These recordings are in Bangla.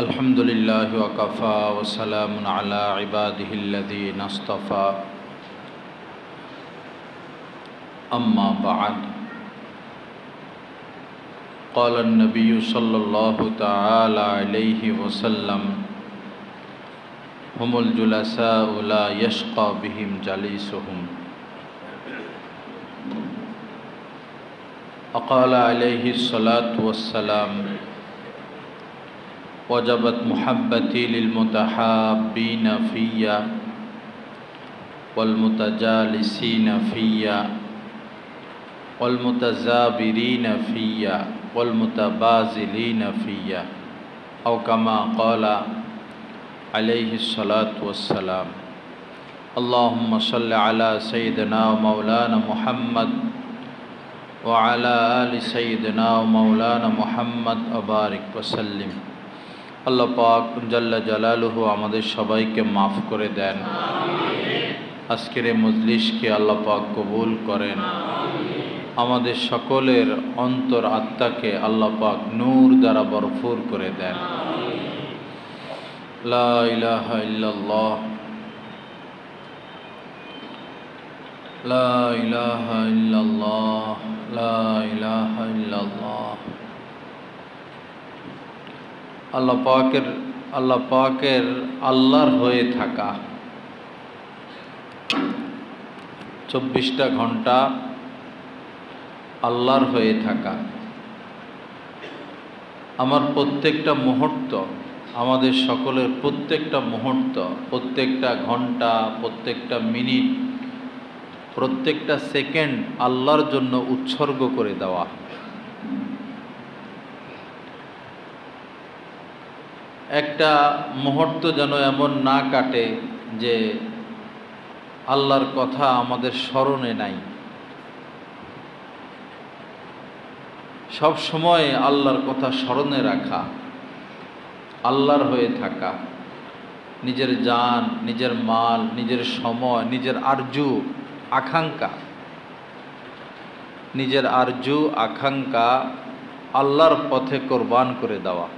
الحمد لله وكفى وسلام على عباده الذين اصطفى أما بعد قال النبي صلى الله تعالى عليه وسلم هم الجلساء لا يشقى بهم جليسهم وقال عليه الصلاة والسلام وجبت محبتي للمتحابين فيا والمتجالسين فيا والمتزابرين فيا والمتبازلين فيا أو كما قال عليه الصلاة والسلام اللهم صل على سيدنا ومولانا محمد وعلى آل سيدنا ومولانا محمد وبارك وسلم। আল্লাহ পাক জাল্লা জালালুহু আমাদের সবাইকে মাফ করে দেন। আজকের এই মজলিসকে আল্লাহ পাক কবুল করেন। আমাদের সকলের অন্তর আত্মাকে আল্লাহ পাক নূর দ্বারা ভরপুর করে দেন। লা ইলাহা ইল্লাল্লাহ লা ইলাহা ইল্লাল্লাহ লা ইলাহা ইল্লাল্লাহ। আল্লাহ পাকের আল্লাহর হয়ে থাকা 24টা ঘন্টা আল্লাহর হয়ে থাকা। আমার প্রত্যেকটা মুহূর্ত, আমাদের সকলের প্রত্যেকটা মুহূর্ত, প্রত্যেকটা ঘন্টা, প্রত্যেকটা মিনিট, প্রত্যেকটা সেকেন্ড আল্লাহর জন্য উৎসর্গ করে দেওয়া। একটা মুহূর্ত যেন এমন না কাটে যে আল্লাহর কথা আমাদের স্মরণে নাই। সব সময় আল্লাহর কথা স্মরণে রাখা, আল্লাহর হয়ে থাকা, নিজের জান, নিজের মাল, নিজের সময়, নিজের আরজু আকাঙ্ক্ষা, নিজের আরজু আকাঙ্ক্ষা আল্লাহর পথে কোরবান করে দেওয়া।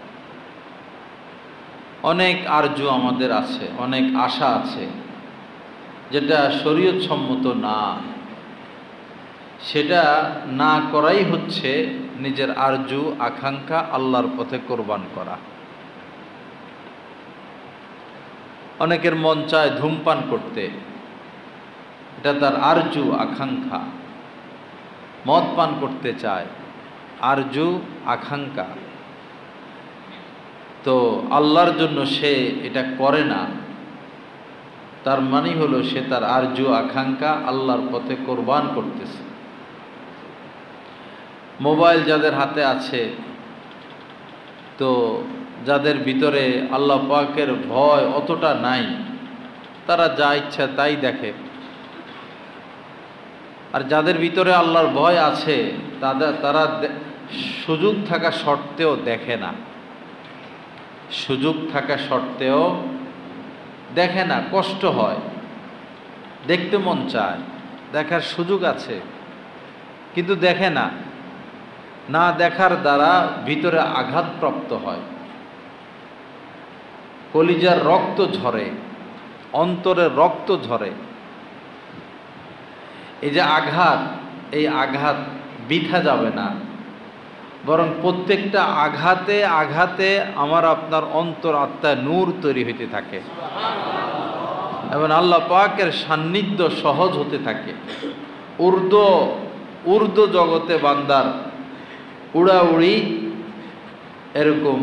অনেক আরজু আমাদের আছে, অনেক আশা আছে, যেটা শরীয়ত সম্মত না, সেটা না করাই হচ্ছে নিজের আরজু আকাঙ্ক্ষা আল্লাহর পথে কোরবান করা। অনেকের মন চায় ধূমপান করতে, এটা তার আরজু আকাঙ্ক্ষা। মদ পান করতে চায়, আরজু আকাঙ্ক্ষা। তো আল্লাহর জন্য সে এটা করে না, তার মানে হলো সে তার আরজু আকাঙ্ক্ষা আল্লাহর পথে কোরবান করতেছে। মোবাইল যাদের হাতে আছে, তো যাদের ভিতরে আল্লাহ পাকের ভয় অতটা নাই, তারা যা ইচ্ছা তাই দেখে। আর যাদের ভিতরে আল্লাহর ভয় আছে, তারা সুযোগ থাকা সত্ত্বেও দেখে না, সুযোগ থাকা সত্ত্বেও দেখে না। কষ্ট হয়, দেখতে মন চায়, দেখার সুযোগ আছে, কিন্তু দেখে না। না দেখার দ্বারা ভিতরে আঘাতপ্রাপ্ত হয়, কলিজার রক্ত ঝরে, অন্তরে রক্ত ঝরে। এই যে আঘাত, এই আঘাত বৃথা যাবে না, বরং প্রত্যেকটা আঘাতে আঘাতে আমার আপনার অন্তর আত্মায় নূর তৈরি হইতে থাকে এবং আল্লাহ পাকের সান্নিধ্য সহজ হতে থাকে। উর্দু জগতে বান্দার উড়াউড়ি এরকম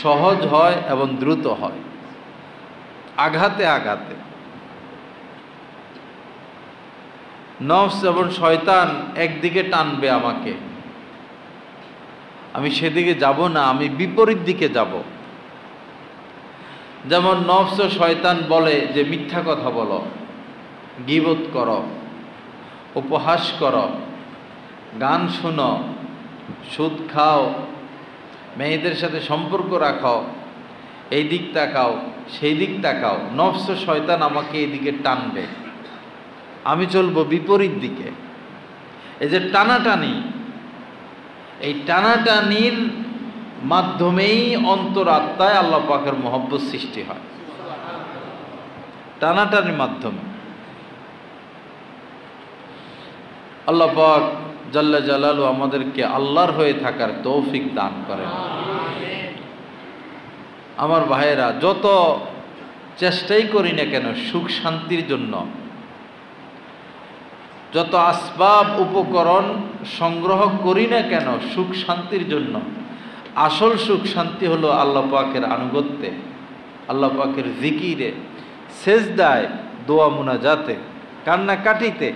সহজ হয় এবং দ্রুত হয়, আঘাতে আঘাতে। নফস এবং শয়তান একদিকে টানবে আমাকে, আমি সেদিকে যাব না, আমি বিপরীত দিকে যাব। যেমন নফস ও শয়তান বলে যে মিথ্যা কথা বলো, গীবত করো, উপহাস করো, গান শোনো, সুদ খাও, মেয়েদের সাথে সম্পর্ক রাখো, এই দিক তাকাও, সেই দিক তাকাও। নফস ও শয়তান আমাকে এইদিকে টানবে, আমি চলবো বিপরীত দিকে। এই যে টানাটানি, এই টানাটানির মাধ্যমেই অন্তরাত্মায় আল্লাহ পাকের মহব্বত সৃষ্টি হয়, টানাটানির মাধ্যমে। আল্লাহ পাক জাল্লা জালালু আমাদেরকে আল্লাহর হয়ে থাকার তৌফিক দান করেন। আমার ভাইয়েরা, যত চেষ্টাই করি না কেন সুখ শান্তির জন্য, যত আসবাব উপকরণ সংগ্রহ করি না কেন সুখ শান্তির জন্য, আসল সুখ শান্তি হলো আল্লাহ পাকের আনুগত্যে, আল্লাহ পাকের জিকিরে, সেজদায়, দোয়া মুনাজাতে, কান্নাকাটিতে।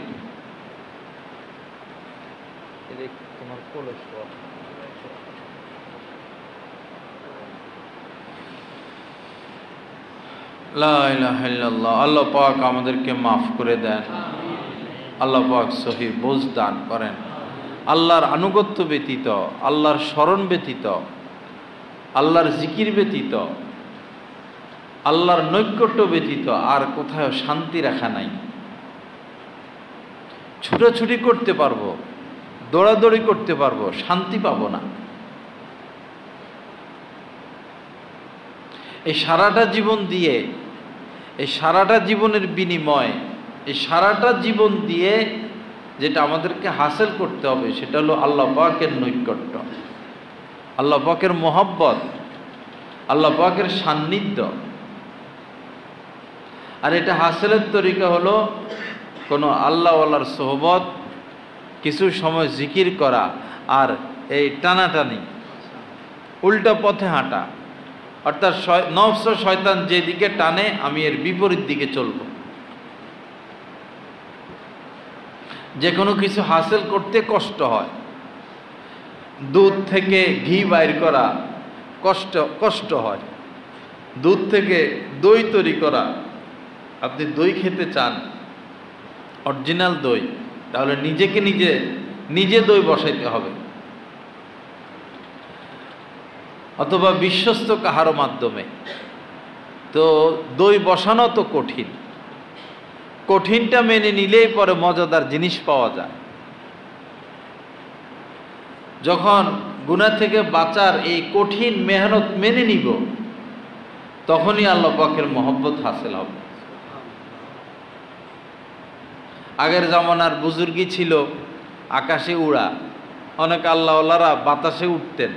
লা ইলাহা ইল্লাল্লাহ। আল্লাহ পাক আমাদেরকে মাফ করে দেন, আল্লাহ পাক সহি বুঝ দান করেন। আল্লাহর আনুগত্য ব্যতীত, আল্লাহর স্মরণ ব্যতীত, আল্লাহর জিকির ব্যতীত, আল্লাহর নৈকট্য ব্যতীত আর কোথাও শান্তি রাখা নাই। ছুটাছুটি করতে পারবো, দৌড়াদৌড়ি করতে পারবো, শান্তি পাবো না। এই সারাটা জীবন দিয়ে, এই সারাটা জীবনের বিনিময়, এই সারাটা জীবন দিয়ে যেটা আমাদেরকে হাসিল করতে হবে সেটা হলো আল্লাহ পাকের নৈকট্য, আল্লাহ পাকের মহব্বত, আল্লাহ পাকের সান্নিধ্য। আর এটা হাসিলের তরিকা হলো কোনো আল্লাহওয়ালার সোহবত, কিছু সময় জিকির করা, আর এই টানাটানি, উল্টা পথে হাঁটা। অর্থাৎ নফস শয়তান যেদিকে টানে আমি এর বিপরীত দিকে চলব। যে কোনো কিছু হাসিল করতে কষ্ট হয়, দুধ থেকে ঘি বাইর করা কষ্ট হয়, দুধ থেকে দই তৈরি করা। আপনি দই খেতে চান, অরিজিনাল দই, তাহলে নিজেকে নিজে দই বসাইতে হবে, অথবা বিশ্বস্ত কাহারো মাধ্যমে। তো দই বসানো তো কঠিন, কঠিনটা মেনে নিলেই পরে মজাদার জিনিস পাওয়া যায়। যখন গুনাহ থেকে বাঁচার এই কঠিন মেহনত মেনে নিব, তখনই আল্লাহ পাকের মহব্বত হাসিল হবে। আগের জামানার বুজুর্গি ছিল আকাশে উড়া, অনেক আল্লাহওয়ালারা বাতাসে উঠতেন,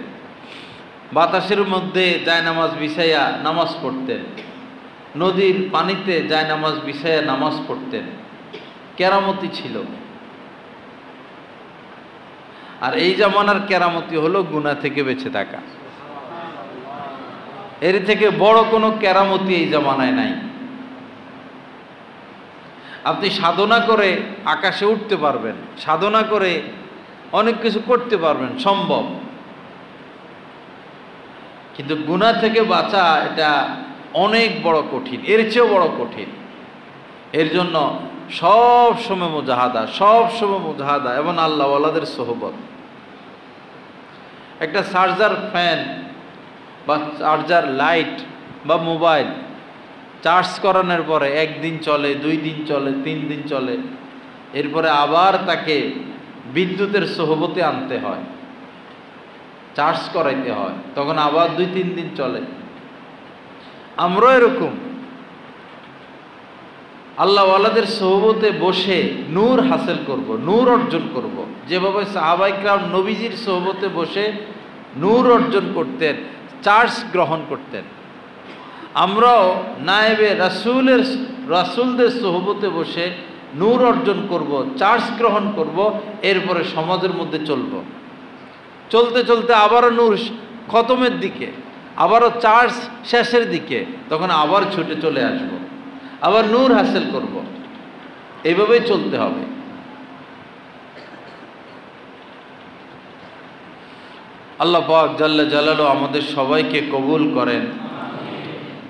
বাতাসের মধ্যে জায়নামাজ বিছাইয়া নামাজ পড়তেন, নদীর পানিতে জায়নামাজ বিছাইয়া নামাজ পড়তেন, কেরামতি ছিল। আর এই জামানার কেরামতি হলো গুনাহ থেকে বেঁচে থাকা। এর থেকে বড় কোনো কেরামতি এই জামানায় নাই। আপনি সাধনা করে আকাশে উঠতে পারবেন, সাধনা করে অনেক কিছু করতে পারবেন, সম্ভব। কিন্তু গুনাহ থেকে বাঁচা এটা অনেক বড় কঠিন, এর চেয়েও বড় কঠিন। এর জন্য সব সময় মুজাহাদা, সব সময় মুজাহাদা এবং আল্লাহওয়ালাদের সোহবত। একটা চার্জার ফ্যান বা চার্জার লাইট বা মোবাইল চার্জ করানোর পরে একদিন চলে, 2 দিন চলে, 3 দিন চলে, এরপরে আবার তাকে বিদ্যুতের সোহবতে আনতে হয়, চার্জ করাইতে হয়, তখন আবার 2-3 দিন চলে। আমরা এরকম আল্লাহওয়ালাদের সোহবতে বসে নূর হাসিল করব, নূর অর্জন করব। যেভাবে সাহাবায়ে কেরাম নবীজির সোহবতে বসে নূর অর্জন করতেন, চার্জ গ্রহণ করতেন, আমরাও নায়েবে রাসূলদের সোহবতে বসে নূর অর্জন করব, চার্জ গ্রহণ করব, এরপরে সমাজের মধ্যে চলব। চলতে চলতে আবারও নূর খতমের দিকে, আবারও চার্জ শেষের দিকে, তখন আবার ছুটে চলে আসব, আবার নূর হাসিল করব। এইভাবেই চলতে হবে। আল্লাহ পাক জাল্লা জালালু আমাদের সবাইকে কবুল করেন।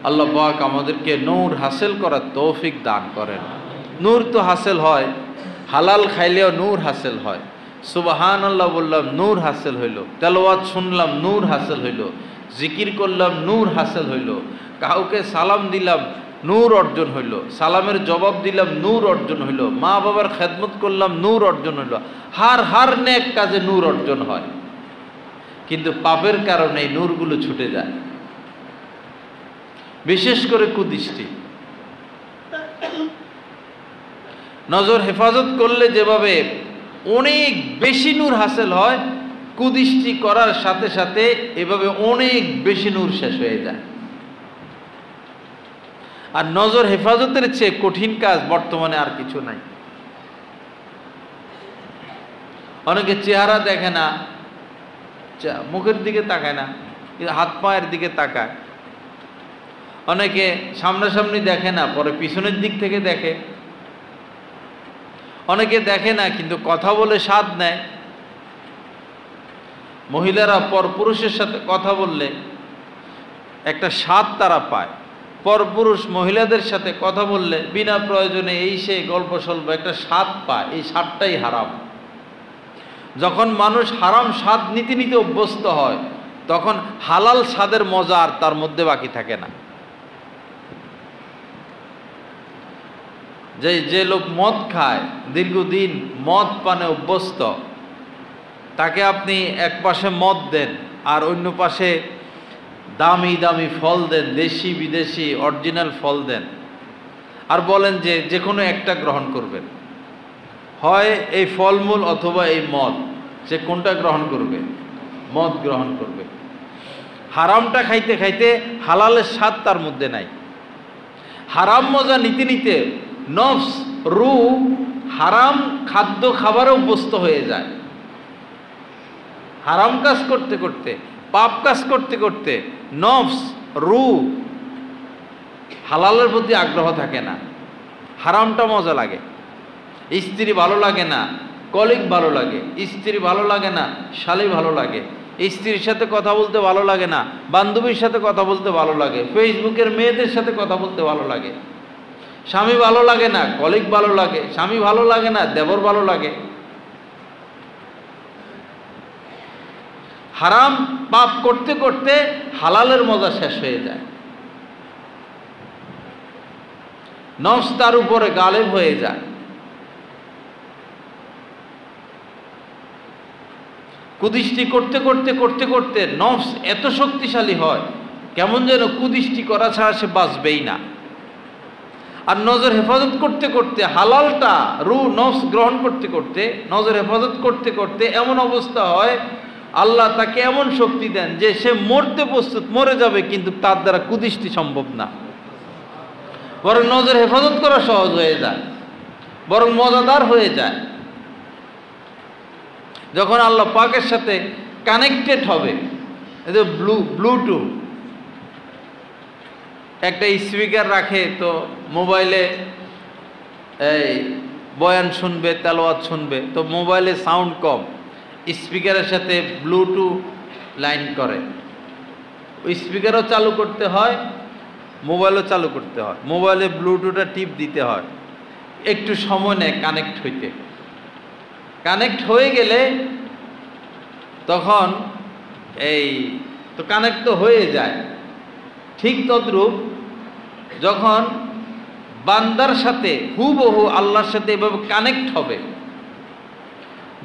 আল্লাহ পাক আমাদেরকে নূর হাসিল করার তৌফিক দান করেন। নূর তো হাসিল হয়, হালাল খাইলেও নূর হাসিল হয়। সুবহানাল্লাহ বললাম, নূর হাসিল হইল। তেলাওয়াত শুনলাম, নূর হাসিল হইল। জিকির করলাম, নূর হাসিল হইল। কাউকে সালাম দিলাম, নূর অর্জন হইল। সালামের জবাব দিলাম, নূর অর্জন হইল। মা বাবার খেদমত করলাম, নূর অর্জন হইল। হার নেক কাজে নূর অর্জন হয়। কিন্তু পাপের কারণে এই নূরগুলো ছুটে যায়। বিশেষ করে কুদৃষ্টি। নজর হেফাজত করলে যেভাবে অনেক বেশি নূর হাসিল হয়, কুদৃষ্টি করার সাথে সাথে এভাবে অনেক বেশি নূর শেষ হয়ে যায়। আর নজর হেফাজতের চেয়ে কঠিন কাজ বর্তমানে আর কিছু নাই। অনেকে চেহারা দেখে না, মুখের দিকে তাকায় না, হাত পায়ের দিকে তাকায়। অনেকে সামনাসামনি দেখে না, পরে পিছনের দিক থেকে দেখে। অনেকে দেখে না কিন্তু কথা বলে স্বাদ নেয়। মহিলারা পরপুরুষের সাথে কথা বললে একটা স্বাদ তারা পায়। পরপুরুষ মহিলাদের সাথে কথা বললে বিনা প্রয়োজনে এই সেই গল্প সল্প একটা স্বাদ পায়। এই স্বাদটাই হারাম। যখন মানুষ হারাম স্বাদ নিতে নিতে অভ্যস্ত হয়, তখন হালাল স্বাদের মজা আর তার মধ্যে বাকি থাকে না। যে লোক মদ খায়, দীর্ঘদিন মদ পানে অভ্যস্ত, তাকে আপনি এক পাশে মদ দেন আর অন্য পাশে দামি দামি ফল দেন, দেশি বিদেশি অরিজিনাল ফল দেন, আর বলেন যে কোনো একটা গ্রহণ করবেন, হয় এই ফলমূল অথবা এই মদ, সে কোনটা গ্রহণ করবে? মদ গ্রহণ করবে। হারামটা খাইতে খাইতে হালালের স্বাদ তার মধ্যে নাই। হারাম মজা নিতে নিতে নফস, রূহ হারাম খাদ্য খাবারে অভ্যস্ত হয়ে যায়। হারাম কাজ করতে করতে, পাপ কাজ করতে করতে নফস, রূহ হালালের প্রতি আগ্রহ থাকে না। হারামটা মজা লাগে। স্ত্রী ভালো লাগে না, কলিগ ভালো লাগে। স্ত্রী ভালো লাগে না, শালী ভালো লাগে। স্ত্রীর সাথে কথা বলতে ভালো লাগে না, বান্ধবীর সাথে কথা বলতে ভালো লাগে। ফেসবুকের মেয়েদের সাথে কথা বলতে ভালো লাগে। স্বামী ভালো লাগে না, কলিগ ভালো লাগে। স্বামী ভালো লাগে না, দেবর ভালো লাগে। হারাম পাপ করতে করতে হালালের মজা শেষ হয়ে যায়। নফস তার উপরে গালেব হয়ে যায়। কুদৃষ্টি করতে করতে করতে করতে নফস এত শক্তিশালী হয়, কেমন যেন কুদৃষ্টি করা ছাড়া সে বাঁচবেই না। আর নজর হেফাজত করতে করতে হালালটা রূহ নফস গ্রহণ করতে করতে, নজর হেফাজত করতে করতে এমন অবস্থা হয়, আল্লাহ তাকে এমন শক্তি দেন যে সে মরতে প্রস্তুত, মরে যাবে, কিন্তু তার দ্বারা কুদৃষ্টি সম্ভব না। বরং নজর হেফাজত করা সহজ হয়ে যায়, বরং মজাদার হয়ে যায়। যখন আল্লাহ পাকের সাথে কানেক্টেড হবে, ব্লুটুথ একটা স্পিকার রাখে, তো মোবাইলে এই বয়ান শুনবে, তেলাওয়াত শুনবে, তো মোবাইলে সাউন্ড কম, স্পিকারের সাথে ব্লুটুথ লাইন করে। ওই স্পিকারও চালু করতে হয়, মোবাইলও চালু করতে হয়। মোবাইলে ব্লুটুথটা টিপ দিতে হয়, একটু সময় নেয় কানেক্ট হইতে। কানেক্ট হয়ে গেলে তখন তো কানেক্ট তো হয়ে যায়। ঠিক তদ্রূপ যখন বান্দার সাথে হুবহু আল্লাহর সাথে এভাবে কানেক্ট হবে,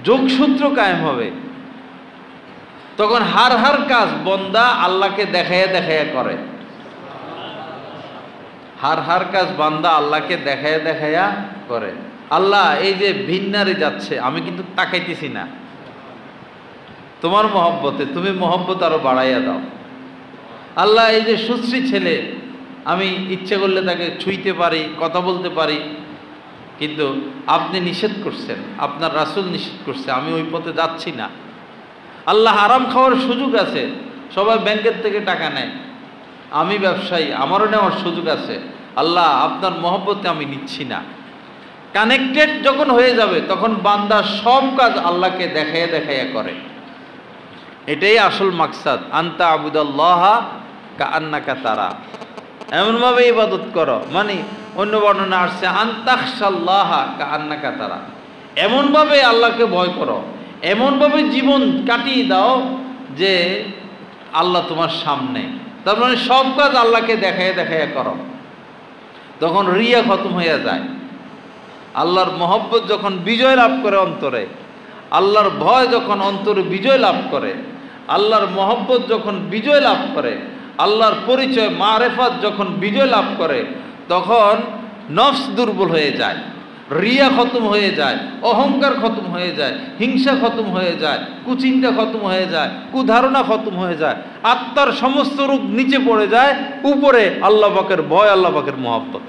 যোগসূত্র কায়েম হবে, তখন হার কাজ বান্দা আল্লাহকে দেখাইয়া দেখাইয়া করে। হার কাজ বান্দা আল্লাহকে দেখাইয়া দেখাইয়া করে। আল্লাহ, এই যে ভিন্নারে যাচ্ছে, আমি কিন্তু তাকাইতেছি না, তোমার মহব্বতে তুমি মহব্বত আরো বাড়াইয়া দাও। আল্লাহ, এই যে সুশ্রী ছেলে, আমি ইচ্ছে করলে তাকে ছুঁইতে পারি, কথা বলতে পারি, কিন্তু আপনি নিষেধ করছেন, আপনার রাসূল নিষেধ করছে, আমি ওই পথে যাচ্ছি না। আল্লাহ, আরাম খাওয়ার সুযোগ আছে, সবাই ব্যাংকের থেকে টাকা নেয়, আমি ব্যবসায়ী, আমারও নেওয়ার সুযোগ আছে। আল্লাহ, আপনার মহব্বতে আমি নিচ্ছি না। কানেক্টেড যখন হয়ে যাবে, তখন বান্দা সব কাজ আল্লাহকে দেখাইয়া দেখাইয়া করে। এটাই আসল মাকসাদ, আনতা আবুদাল্লাহ কাআন্নাকা তারা। এমনভাবে ইবাদত করো, মানে অন্য বর্ণনা আসছে আনতাখশাল্লাহ কাআন্নাকা তারা। এমনভাবে আল্লাহকে ভয় করো, এমনভাবে জীবন কাটিয়ে দাও যে আল্লাহ তোমার সামনে। তার মানে সব কাজ আল্লাহকে দেখাইয়া দেখাইয়া করো। তখন রিয়া খতম হয়ে যায়। আল্লাহর মহব্বত যখন বিজয় লাভ করে অন্তরে, আল্লাহর ভয় যখন অন্তরে বিজয় লাভ করে, আল্লাহর মহব্বত যখন বিজয় লাভ করে, আল্লাহর পরিচয় মারেফাত যখন বিজয় লাভ করে, তখন নফস দুর্বল হয়ে যায়, রিয়া খতম হয়ে যায়, অহংকার খতম হয়ে যায়, হিংসা খতম হয়ে যায়, কুচিন্তা খতম হয়ে যায়, কুধারণা খতম হয়ে যায়, আত্মার সমস্ত রূপ নিচে পড়ে যায়, উপরে আল্লাহ পাকের ভয়, আল্লাহ পাকের মহব্বত।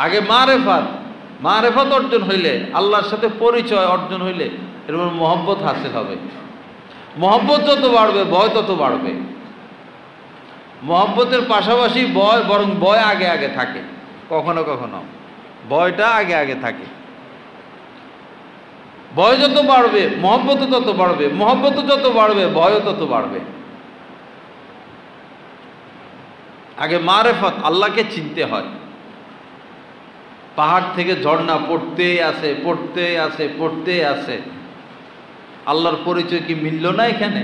আগে মারেফাত অর্জন হইলে, আল্লাহর সাথে পরিচয় অর্জন হইলে এরকম মহব্বত হাসিল হবে। মহব্বত যত বাড়বে ভয় তত বাড়বে। মহব্বতের পাশাপাশি ভয়, বরং ভয় আগে আগে থাকে, কখনো কখনো ভয়টা আগে আগে থাকে। ভয় যত বাড়বে মহব্বত তত বাড়বে, মহব্বত যত বাড়বে ভয়ও তত বাড়বে। আগে মারেফত, আল্লাহকে চিনতে হয়। পাহাড় থেকে ঝর্ণা পড়তেই আছে, পড়তেই আছে, পড়তেই আছে। আল্লাহর পরিচয় কি মিলল না এখানে?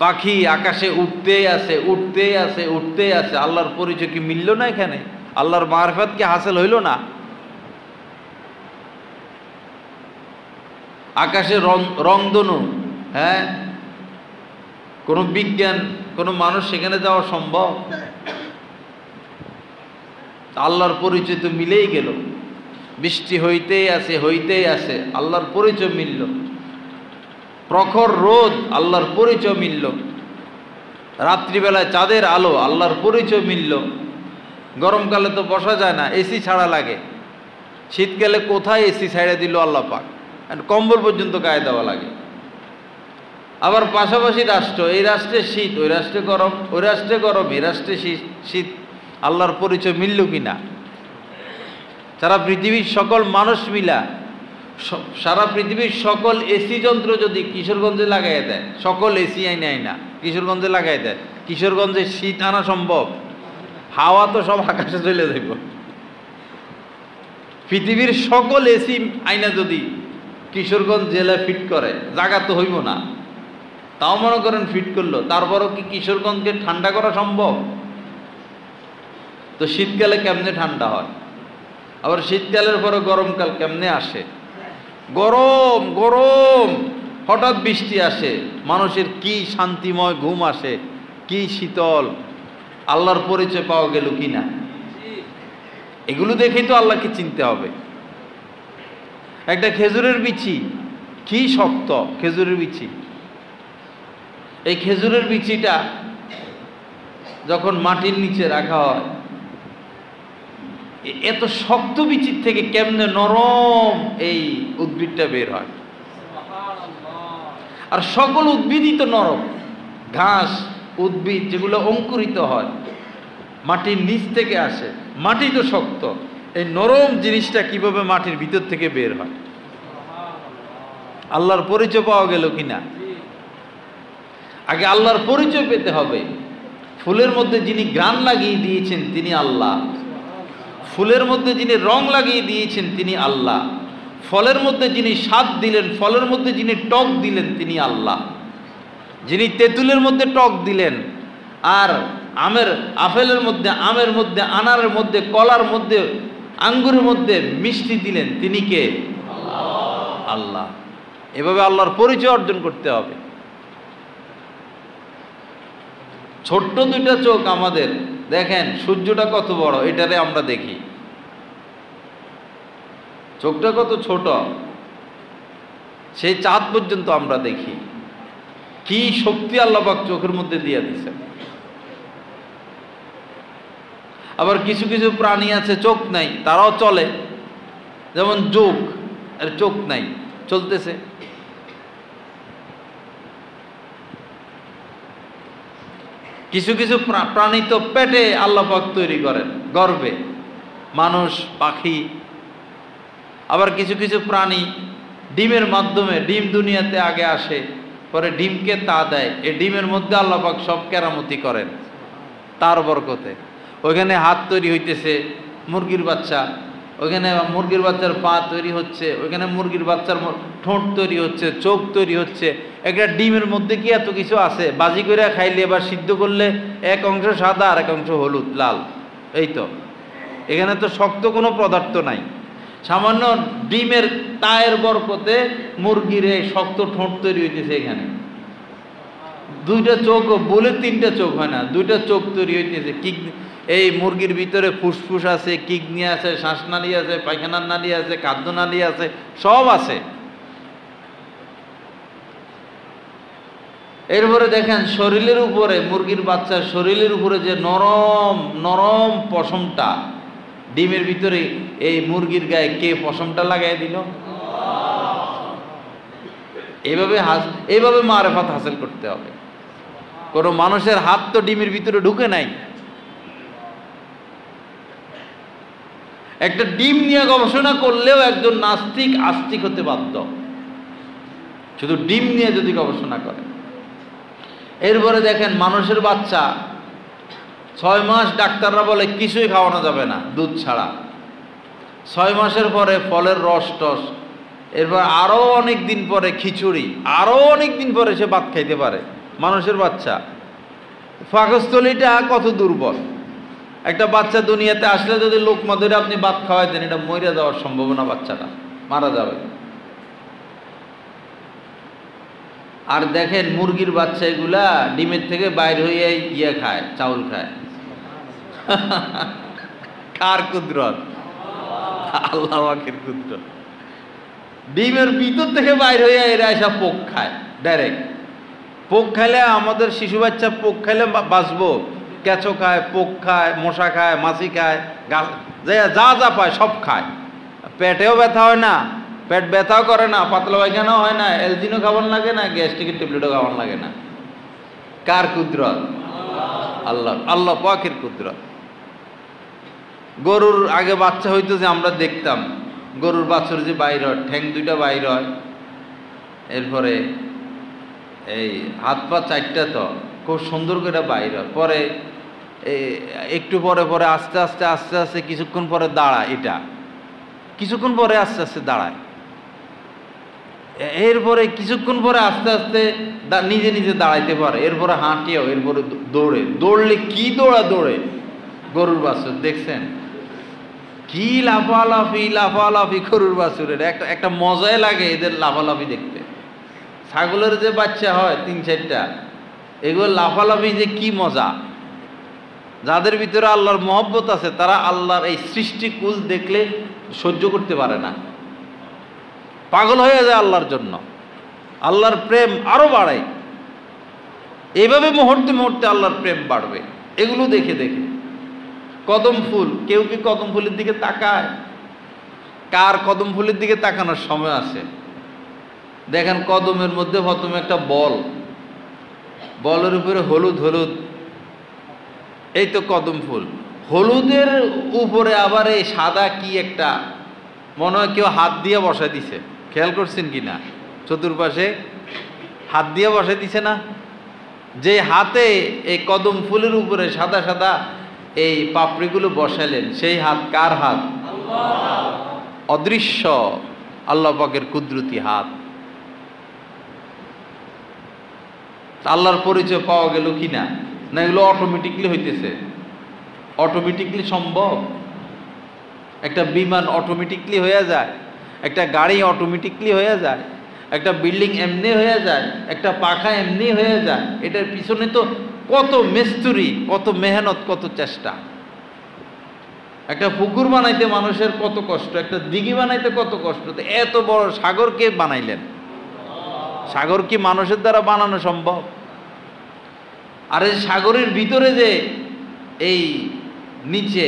পাখি আকাশে উঠতেই আছে, উঠতেই আছে, উঠতেই আছে। আল্লাহর পরিচয় কি মিলল না এখানে? আল্লাহর মারফত কি হাসিল হইল না? আকাশে রংধনু, হ্যাঁ, কোন বিজ্ঞান, কোন মানুষ সেখানে যাওয়া সম্ভব? আল্লাহর পরিচয় তো মিলেই গেল। বৃষ্টি হইতেই আছে, হইতেই আছে, আল্লাহর পরিচয় মিলল। প্রখর রোদ, আল্লাহর পরিচয় মিলল। রাত্রিবেলায় চাঁদের আলো, আল্লাহর পরিচয় মিলল। গরমকালে তো বসা যায় না, এসি ছাড়া লাগে। শীতকালে কোথায় এসি ছাড়া দিল আল্লাহ পাক, কম্বল পর্যন্ত গায়ে দেওয়া লাগে। আবার পাশাপাশি রাষ্ট্র, এই রাষ্ট্রে শীত, ওই রাষ্ট্রে গরম, ওই রাষ্ট্রে গরম, এই রাষ্ট্রে শীত। আল্লাহর পরিচয় মিলল কিনা? সারা পৃথিবীর সকল মানুষ মিলা, সারা পৃথিবীর সকল এসি যন্ত্র যদি কিশোরগঞ্জে লাগাই দেয়, সকল এসি আইনা কিশোরগঞ্জে লাগাই দেয়, কিশোরগঞ্জে শীত আনা সম্ভব? হাওয়া তো সব আকাশে চলে যাইব। পৃথিবীর সকল এসি আইনা যদি কিশোরগঞ্জ জেলায় ফিট করে, জায়গা তো হইব না। তাও মনে করেন ফিট করলো, তারপরও কি কিশোরগঞ্জকে ঠান্ডা করা সম্ভব? তো শীতকালে কেমনে ঠান্ডা হয়? আবার শীতকালের পরে গরমকাল কেমনে আসে? গরম গরম, হঠাৎ বৃষ্টি আসে, মানুষের কি শান্তিময় ঘুম আসে, কি শীতল। আল্লাহর পরিচয় পাওয়া গেল কিনা? এগুলো দেখেই তো আল্লাহকে চিনতে হবে। একটা খেজুরের বিচি কি শক্ত, খেজুরের বিচি। এই খেজুরের বিচিটা যখন মাটির নিচে রাখা হয়, এত শক্ত বিচির থেকে কেমনে নরম এই উদ্ভিদটা বের হয়। আর সকল উদ্ভিদই তো নরম। ঘাস, উদ্ভিদ যেগুলো অঙ্কুরিত হয় মাটির নিচ থেকে আসে, মাটি তো শক্ত। এই নরম জিনিসটা কিভাবে মাটির ভিতর থেকে বের হয়? আল্লাহর পরিচয় পাওয়া গেল কিনা? আগে আল্লাহর পরিচয় পেতে হবে। ফুলের মধ্যে যিনি ঘ্রাণ লাগিয়ে দিয়েছেন তিনি আল্লাহ। ফুলের মধ্যে যিনি রং লাগিয়ে দিয়েছেন তিনি আল্লাহ। ফলের মধ্যে যিনি স্বাদ দিলেন, ফলের মধ্যে যিনি টক দিলেন তিনি আল্লাহ। যিনি তেঁতুলের মধ্যে টক দিলেন, আর আপেলের মধ্যে, আমের মধ্যে, আনারের মধ্যে, কলার মধ্যে, আঙ্গুরের মধ্যে মিষ্টি দিলেন তিনি কে? আল্লাহ। এভাবে আল্লাহর পরিচয় অর্জন করতে হবে। ছোট্ট দুইটা চোখ আমাদের, দেখেন সূর্যটা কত বড়, এটারে আমরা দেখি। চোখটা কত ছোট, সেই চাঁদ পর্যন্ত আমরা দেখি। কি শক্তি আল্লাহ পাক চোখের মধ্যে দিয়ে দিয়েছেন। আবার কিছু কিছু প্রাণী আছে চোখ নাই, তারাও চলে। যেমন যোগ, এর চোখ নাই, চলতেছে। কিছু কিছু প্রাণী তো পেটে আল্লাহ পাক তৈরি করেন, গর্ভে, মানুষ, পাখি। আবার কিছু কিছু প্রাণী ডিমের মাধ্যমে, ডিম দুনিয়াতে আগে আসে, পরে ডিমকে তা দেয়। এই ডিমের মধ্যে আল্লাহ পাক সব কেরামতি করেন তার বরকতে। ওইখানে হাত তৈরি হইতেছে মুরগির বাচ্চা, ওইখানে মুরগির বাচ্চার পা তৈরি হচ্ছে, ওইখানে মুরগির বাচ্চার ঠোঁট তৈরি হচ্ছে, চোখ তৈরি হচ্ছে। একটা ডিমের মধ্যে কি এত কিছু আছে? বাজি করে খাইলে বা সিদ্ধ করলে এক অংশ সাদা আর এক অংশ হলুদ লাল, এই তো। এখানে তো শক্ত কোনো পদার্থ নাই। সামান্য ডিমের তায়ের বরকতে মুরগির এই শক্ত ঠোঁট তৈরি হইতেছে। এখানে দুইটা চোখ বলে তিনটা চোখ হয় না, দুইটা চোখ তৈরি হইতেছে। এই মুরগির ভিতরে ফুসফুস আছে, কিডনি আছে, শ্বাসনালী আছে, পায়খানার নালী আছে, খাদ্য নালী আছে, সব আছে। এরপরে দেখেন শরীরের উপরে, মুরগির বাচ্চার শরীরের উপরে যে নরম নরম পশমটা, ডিমের ভিতরে এই মুরগির গায়ে কে পশমটা লাগাই দিল? এইভাবে মারেফাত হাসিল করতে হবে। কোন মানুষের হাত তো ডিমের ভিতরে ঢুকে নাই। একটা ডিম নিয়ে গবেষণা করলেও একজন নাস্তিক আস্তিক হতে বাধ্য, শুধু ডিম নিয়ে যদি গবেষণা করে। এরপরে দেখেন মানুষের বাচ্চা 6 মাস ডাক্তাররা বলে কিছুই খাওয়ানো যাবে না দুধ ছাড়া। 6 মাসের পরে ফলের রস টস, এরপর আরো অনেক দিন পরে খিচুড়ি, আরো অনেক দিন পরে সে ভাত খাইতে পারে। মানুষের বাচ্চা পাকস্থলীটা কত দুর্বল। একটা বাচ্চা দুনিয়াতে আসলে যদি লোকমা ধরে আপনি ভাত খাওয়াই দেন, এটা মরে যাওয়ার সম্ভাবনা, বাচ্চাটা মারা যাবে। আর দেখেন মুরগির বাচ্চা এগুলা ডিমের থেকে বাইর হয়ে ইয়ে খায়, চাউল খায়। কার কুদরত? আল্লাহ পাকের কুদরত। ডিমের ভিতর থেকে বাইর হয়ে এরা এসব পোক খায় ডাইরেক্ট। পোক খাইলে আমাদের শিশু বাচ্চা পোক খাইলে বাঁচবো। কেঁচো খায়, পোক খায়, মশা খায়, মাছি খায়, গাছ যা যা পায় সব খায়। পেটেও ব্যথা হয় না, পেট ব্যথাও করে না, পাতলা পায়খানাও হয় না, এলজিনও খাবার লাগে না, গ্যাস্ট্রিকের ট্যাবলেটও খাবার লাগে না। কার কুদরত? আল্লাহ, আল্লাহ পাকের কুদরত। গরুর আগে বাচ্চা হইতো যে আমরা দেখতাম, গরুর বাছুর যে বাইর হয়, ঠ্যাং দুইটা বাইর হয়, এরপরে এই হাত পা চারটা তো খুব সুন্দর করে বাইর হয়। পরে একটু পরে পরে আস্তে আস্তে আস্তে আস্তে কিছুক্ষণ পরে দাঁড়ায়, এটা কিছুক্ষণ পরে আস্তে আস্তে দাঁড়ায়। এরপরে কিছুক্ষণ পরে আস্তে আস্তে নিজে নিজে দাঁড়াইতে পারে। এরপরে হাঁটিও, এরপরে দৌড়ে। দৌড়লে কি দৌড়ে গরুর বাছুর, দেখছেন কি লাফালাফি গরুর বাছুরের। একটা মজাই লাগে এদের লাফালাফি দেখতে। ছাগলের যে বাচ্চা হয় 3-4টা, এগুলো লাফালাফি যে কি মজা। যাদের ভিতরে আল্লাহর মহব্বত আছে তারা আল্লাহর এই সৃষ্টিকুল দেখলে সহ্য করতে পারে না, পাগল হয়ে যায় আল্লাহর জন্য। আল্লাহর প্রেম আরো বাড়ে। এইভাবে মুহূর্তে মুহূর্তে আল্লাহর প্রেম বাড়বে এগুলো দেখে দেখে। কদম ফুল, কেউ কি কদম ফুলের দিকে তাকায়? কার কদম ফুলের দিকে তাকানোর সময় আছে? দেখেন কদমের মধ্যে প্রথমে একটা বলের উপরে হলুদ হলুদ, এই তো কদম ফুল। হলুদের উপরে আবার এই সাদা কি একটা, মনে হয় কেউ হাত দিয়ে বসাই দিছে। খেয়াল করছেন কি না? চতুর্পাশে হাত দিয়ে বসাই দিছে না? যে হাতে এই কদম ফুলের উপরে সাদা সাদা এই পাপড়িগুলো বসালেন, সেই হাত কার হাত? অদৃশ্য আল্লাহ পাকের কুদরতি হাত। আল্লাহর পরিচয় পাওয়া গেল কিনা? না এগুলো অটোমেটিকলি হইতেছে? অটোমেটিকলি সম্ভব? একটা বিমান অটোমেটিকলি হয়ে যায়, একটা গাড়ি অটোমেটিকলি হয়ে যায়, একটা বিল্ডিং এমনি হয়ে যায়, একটা পাখা এমনি হয়ে যায়। এটার পিছনে তো কত মিস্ত্রি, কত মেহনত, কত চেষ্টা। একটা পুকুর বানাইতে মানুষের কত কষ্ট, একটা দিঘি বানাইতে কত কষ্ট। তো এত বড় সাগর কে বানাইলেন? সাগর কি মানুষের দ্বারা বানানো সম্ভব? আর এই সাগরের ভিতরে যে এই নিচে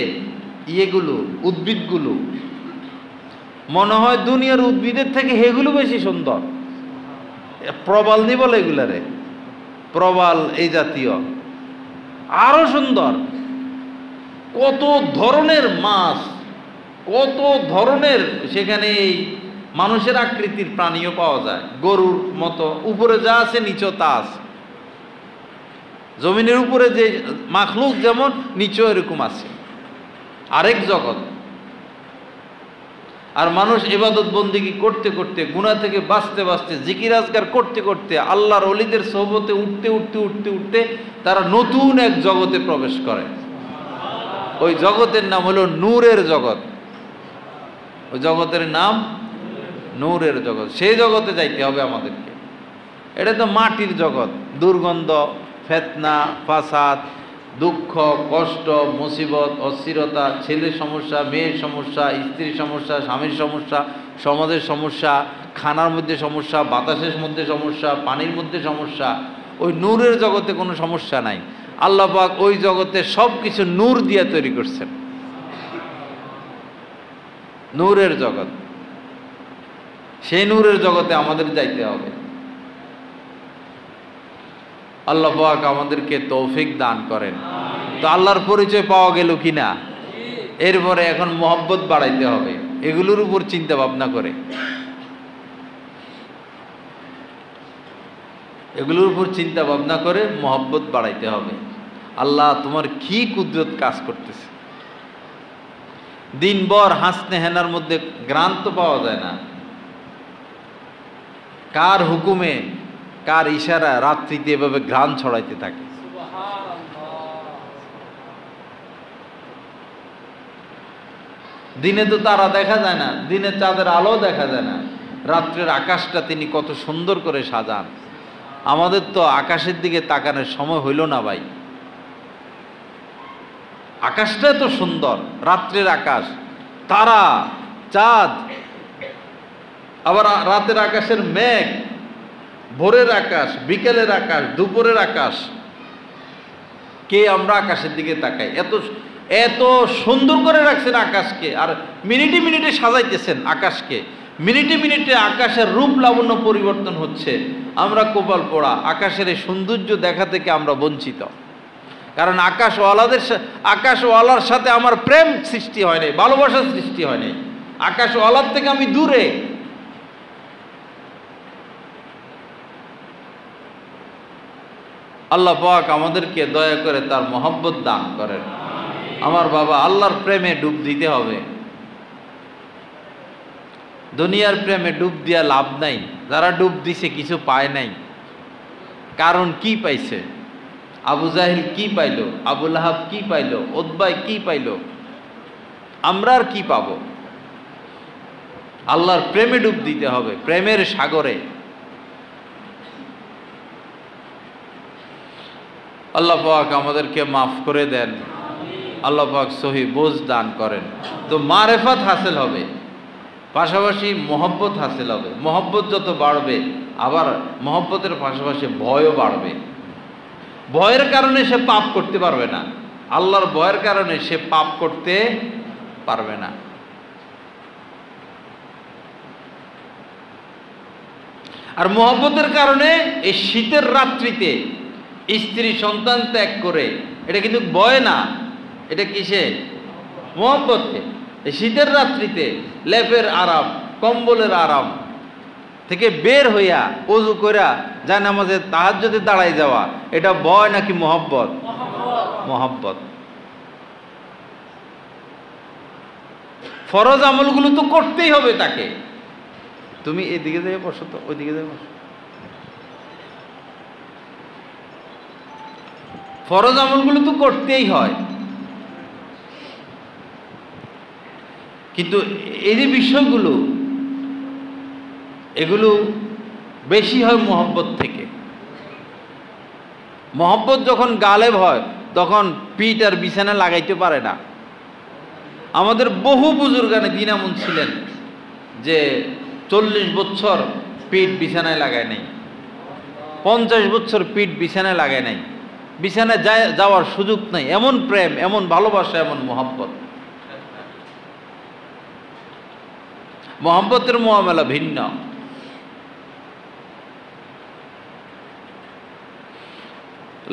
ইয়েগুলো, উদ্ভিদগুলো, মনে হয় দুনিয়ার উদ্ভিদের থেকে হেগুলো বেশি সুন্দর। প্রবাল বলে এগুলারে, প্রবাল এই জাতীয় আরো সুন্দর। কত ধরনের মাছ, কত ধরনের সেখানে এই মানুষের আকৃতির প্রাণীও পাওয়া যায়। গরুর মতো উপরে যা আছে নিচেও তা আছে। জমিনের উপরে যে মাখলুক যেমন, নিচেও এরকম আছে, আরেক জগৎ। আর মানুষ ইবাদত বন্দেগী করতে করতে, গুনাহ থেকে বাঁচতে বাঁচতে, জিকির আজকার করতে করতে, আল্লাহর ওলিদের সোহবতে উঠতে উঠতে উঠতে উঠতে তারা নতুন এক জগতে প্রবেশ করে। ওই জগতের নাম হলো নূরের জগৎ। ওই জগতের নাম নূরের জগৎ। সেই জগতে যাইতে হবে আমাদেরকে। এটা তো মাটির জগৎ, দুর্গন্ধ, ফেতনা, ফাসাদ, দুঃখ, কষ্ট, মুসিবত, অস্থিরতা, ছেলের সমস্যা, মেয়ের সমস্যা, স্ত্রীর সমস্যা, স্বামীর সমস্যা, সমাজের সমস্যা, খানার মধ্যে সমস্যা, বাতাসের মধ্যে সমস্যা, পানির মধ্যে সমস্যা। ওই নূরের জগতে কোনো সমস্যা নাই। আল্লাহ পাক ওই জগতে সব কিছু নূর দিয়ে তৈরি করছেন। নূরের জগৎ, সেই নূরের জগতে আমাদের যাইতে হবে। আল্লাহ পাক আমাদেরকে তৌফিক দান করেন। তো আল্লাহর পরিচয় পাওয়া গেল কিনা, এরপরে এখন মহব্বত বাড়াইতে হবে এগুলোর উপর চিন্তা ভাবনা করে, এগুলোর উপর চিন্তা ভাবনা করে মহব্বত বাড়াইতে হবে। আল্লাহ তোমার কি কুদরত কাজ করতেছে। দিনভর হাসনে হেনার মধ্যে গ্রাণ তো পাওয়া যায় না। কার হুকুমে, কার ইশারা রাত্রিতে এভাবে ঘ্রাণ ছড়াইতে থাকে। দিনে তো তারা দেখা যায় না, দিনে চাঁদের আলো দেখা যায় না, রাত্রের আকাশটা তিনি কত সুন্দর করে সাজান। আমাদের তো আকাশের দিকে তাকানোর সময় হইল না ভাই। আকাশটা তো সুন্দর, রাত্রের আকাশ, তারা, চাঁদ, আবার রাতের আকাশের মেঘ, ভোরের আকাশ, বিকেলের আকাশ, দুপুরের আকাশ। কে আমরা আকাশের দিকে তাকাই? এত এত সুন্দর করে রাখছেন আকাশকে, আর মিনিটে মিনিটে সাজাইতেছেন আকাশকে। মিনিটে মিনিটে আকাশের রূপ লাবণ্য পরিবর্তন হচ্ছে। আমরা কপাল পোড়া, আকাশের এই সৌন্দর্য দেখা থেকে আমরা বঞ্চিত। কারণ আকাশওয়ালার সাথে আমার প্রেম সৃষ্টি হয় নাই, ভালোবাসার সৃষ্টি হয় নাই। আকাশওয়ালার থেকে আমি দূরে। আল্লাহ পাক আমাদেরকে দয়া করে তার মহব্বত দান করেন। আমার বাবা, আল্লাহর প্রেমে ডুব দিতে হবে। দুনিয়ার প্রেমে ডুব দিয়া লাভ নাই। যারা ডুব দিছে কিছু পায় নাই। কারণ কি পাইছে? আবু জাহিল কি পাইল? আবু লাহাব কি পাইল? উতবাই কি পাইল? আমরা আর কি পাব? আল্লাহর প্রেমে ডুব দিতে হবে, প্রেমের সাগরে। আল্লাহ পাক আমাদেরকে মাফ করে দেন। আল্লাহ পাক সহি বোঝ দান করেন। তো মারেফাত হাসিল হবে, পাশাপাশি মহব্বত হাসিল হবে। মহব্বত যত বাড়বে, আবার মহব্বতের পাশাপাশি ভয়ও বাড়বে। ভয়ের কারণে সে পাপ করতে পারবে না। আল্লাহর ভয়ের কারণে সে পাপ করতে পারবে না। আর মহব্বতের কারণে এই শীতের রাত্রিতে স্ত্রী সন্তান ত্যাগ করে, এটা কিন্তু ভয় না, এটা কিসে? মহব্বতে। এই শীতের রাত্রিতে লেপের আরাম, কম্বলের আরাম থেকে বের হইয়া ওযু কইরা জায়নামাজে তাহাজ্জুদে দাঁড়াই যাওয়া, এটা ভয় নাকি মহব্বত? মহব্বত। ফরজ আমলগুলো তো করতেই হবে তাকে। তুমি এদিকে যাই বসো, তো ওইদিকে যাই বসো। ফরজ আমলগুলো তো করতেই হয়। কিন্তু এই যে বিষয়গুলো, এগুলো বেশি হয় মহব্বত থেকে। মহব্বত যখন গালেব হয়, তখন পিঠ আর বিছানা লাগাইতে পারে না। আমাদের বহু বুজুর্গানে দিন এমন ছিলেন যে 40 বছর পিঠ বিছানায় লাগায় নাই, 50 বছর পিঠ বিছানায় লাগায় নাই, বিছানায় যাওয়ার সুযোগ নাই। এমন প্রেম, এমন ভালোবাসা, এমন মহব্বত। মহব্বতের মুআমালা ভিন্ন।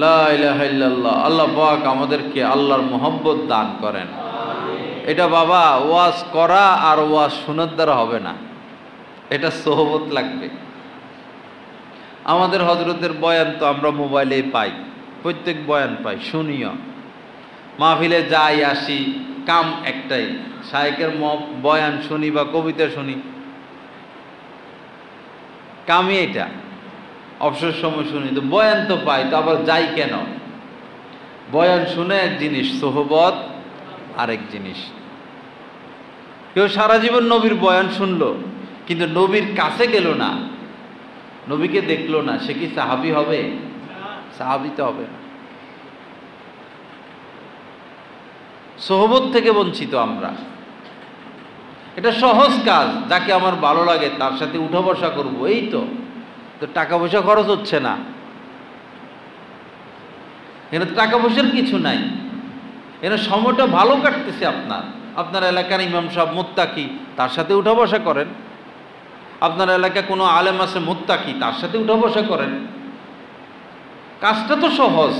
লা ইলাহা ইল্লাল্লাহ। আল্লাহ পাক আমাদেরকে আল্লাহর মহব্বত দান করেন। এটা বাবা ওয়াজ করা আর ওয়াজ শোনার দ্বারা হবে না, এটা সোহবত লাগবে। আমাদের হযরতের বয়ান তো আমরা মোবাইলে পাই, প্রত্যেক বয়ান পাই, শুনিও। মাহফিলে যাই আসি, কাম একটাই, শায়েখের বয়ান শুনি বা কবিতা শুনি, কামই এটা। অবসর সময় শুনি, তো বয়ান তো পাই, তো আবার যাই কেন? বয়ান শুনে এক জিনিস, সোহবত আরেক জিনিস। কেউ সারা জীবন নবীর বয়ান শুনলো কিন্তু নবীর কাছে গেল না, নবীকে দেখলো না, সে কি সাহাবী হবে? সাহাবী তো হবে না। সোহবত থেকে বঞ্চিত আমরা। এটা সহজ কাজ, যাকে আমার ভালো লাগে তার সাথে উঠা বসা করবো, এই তো টাকা পয়সা খরচ হচ্ছে না, এখানে টাকা পয়সার কিছু নাই, এখানে সময়টা ভালো কাটতেছে আপনার। আপনার এলাকার ইমাম সাহেব মুত্তাকি, তার সাথে উঠা বসা করেন। আপনার এলাকায় কোনো আলেম আছে মুত্তাকি, তার সাথে উঠা বসা করেন। কাজটা তো সহজ।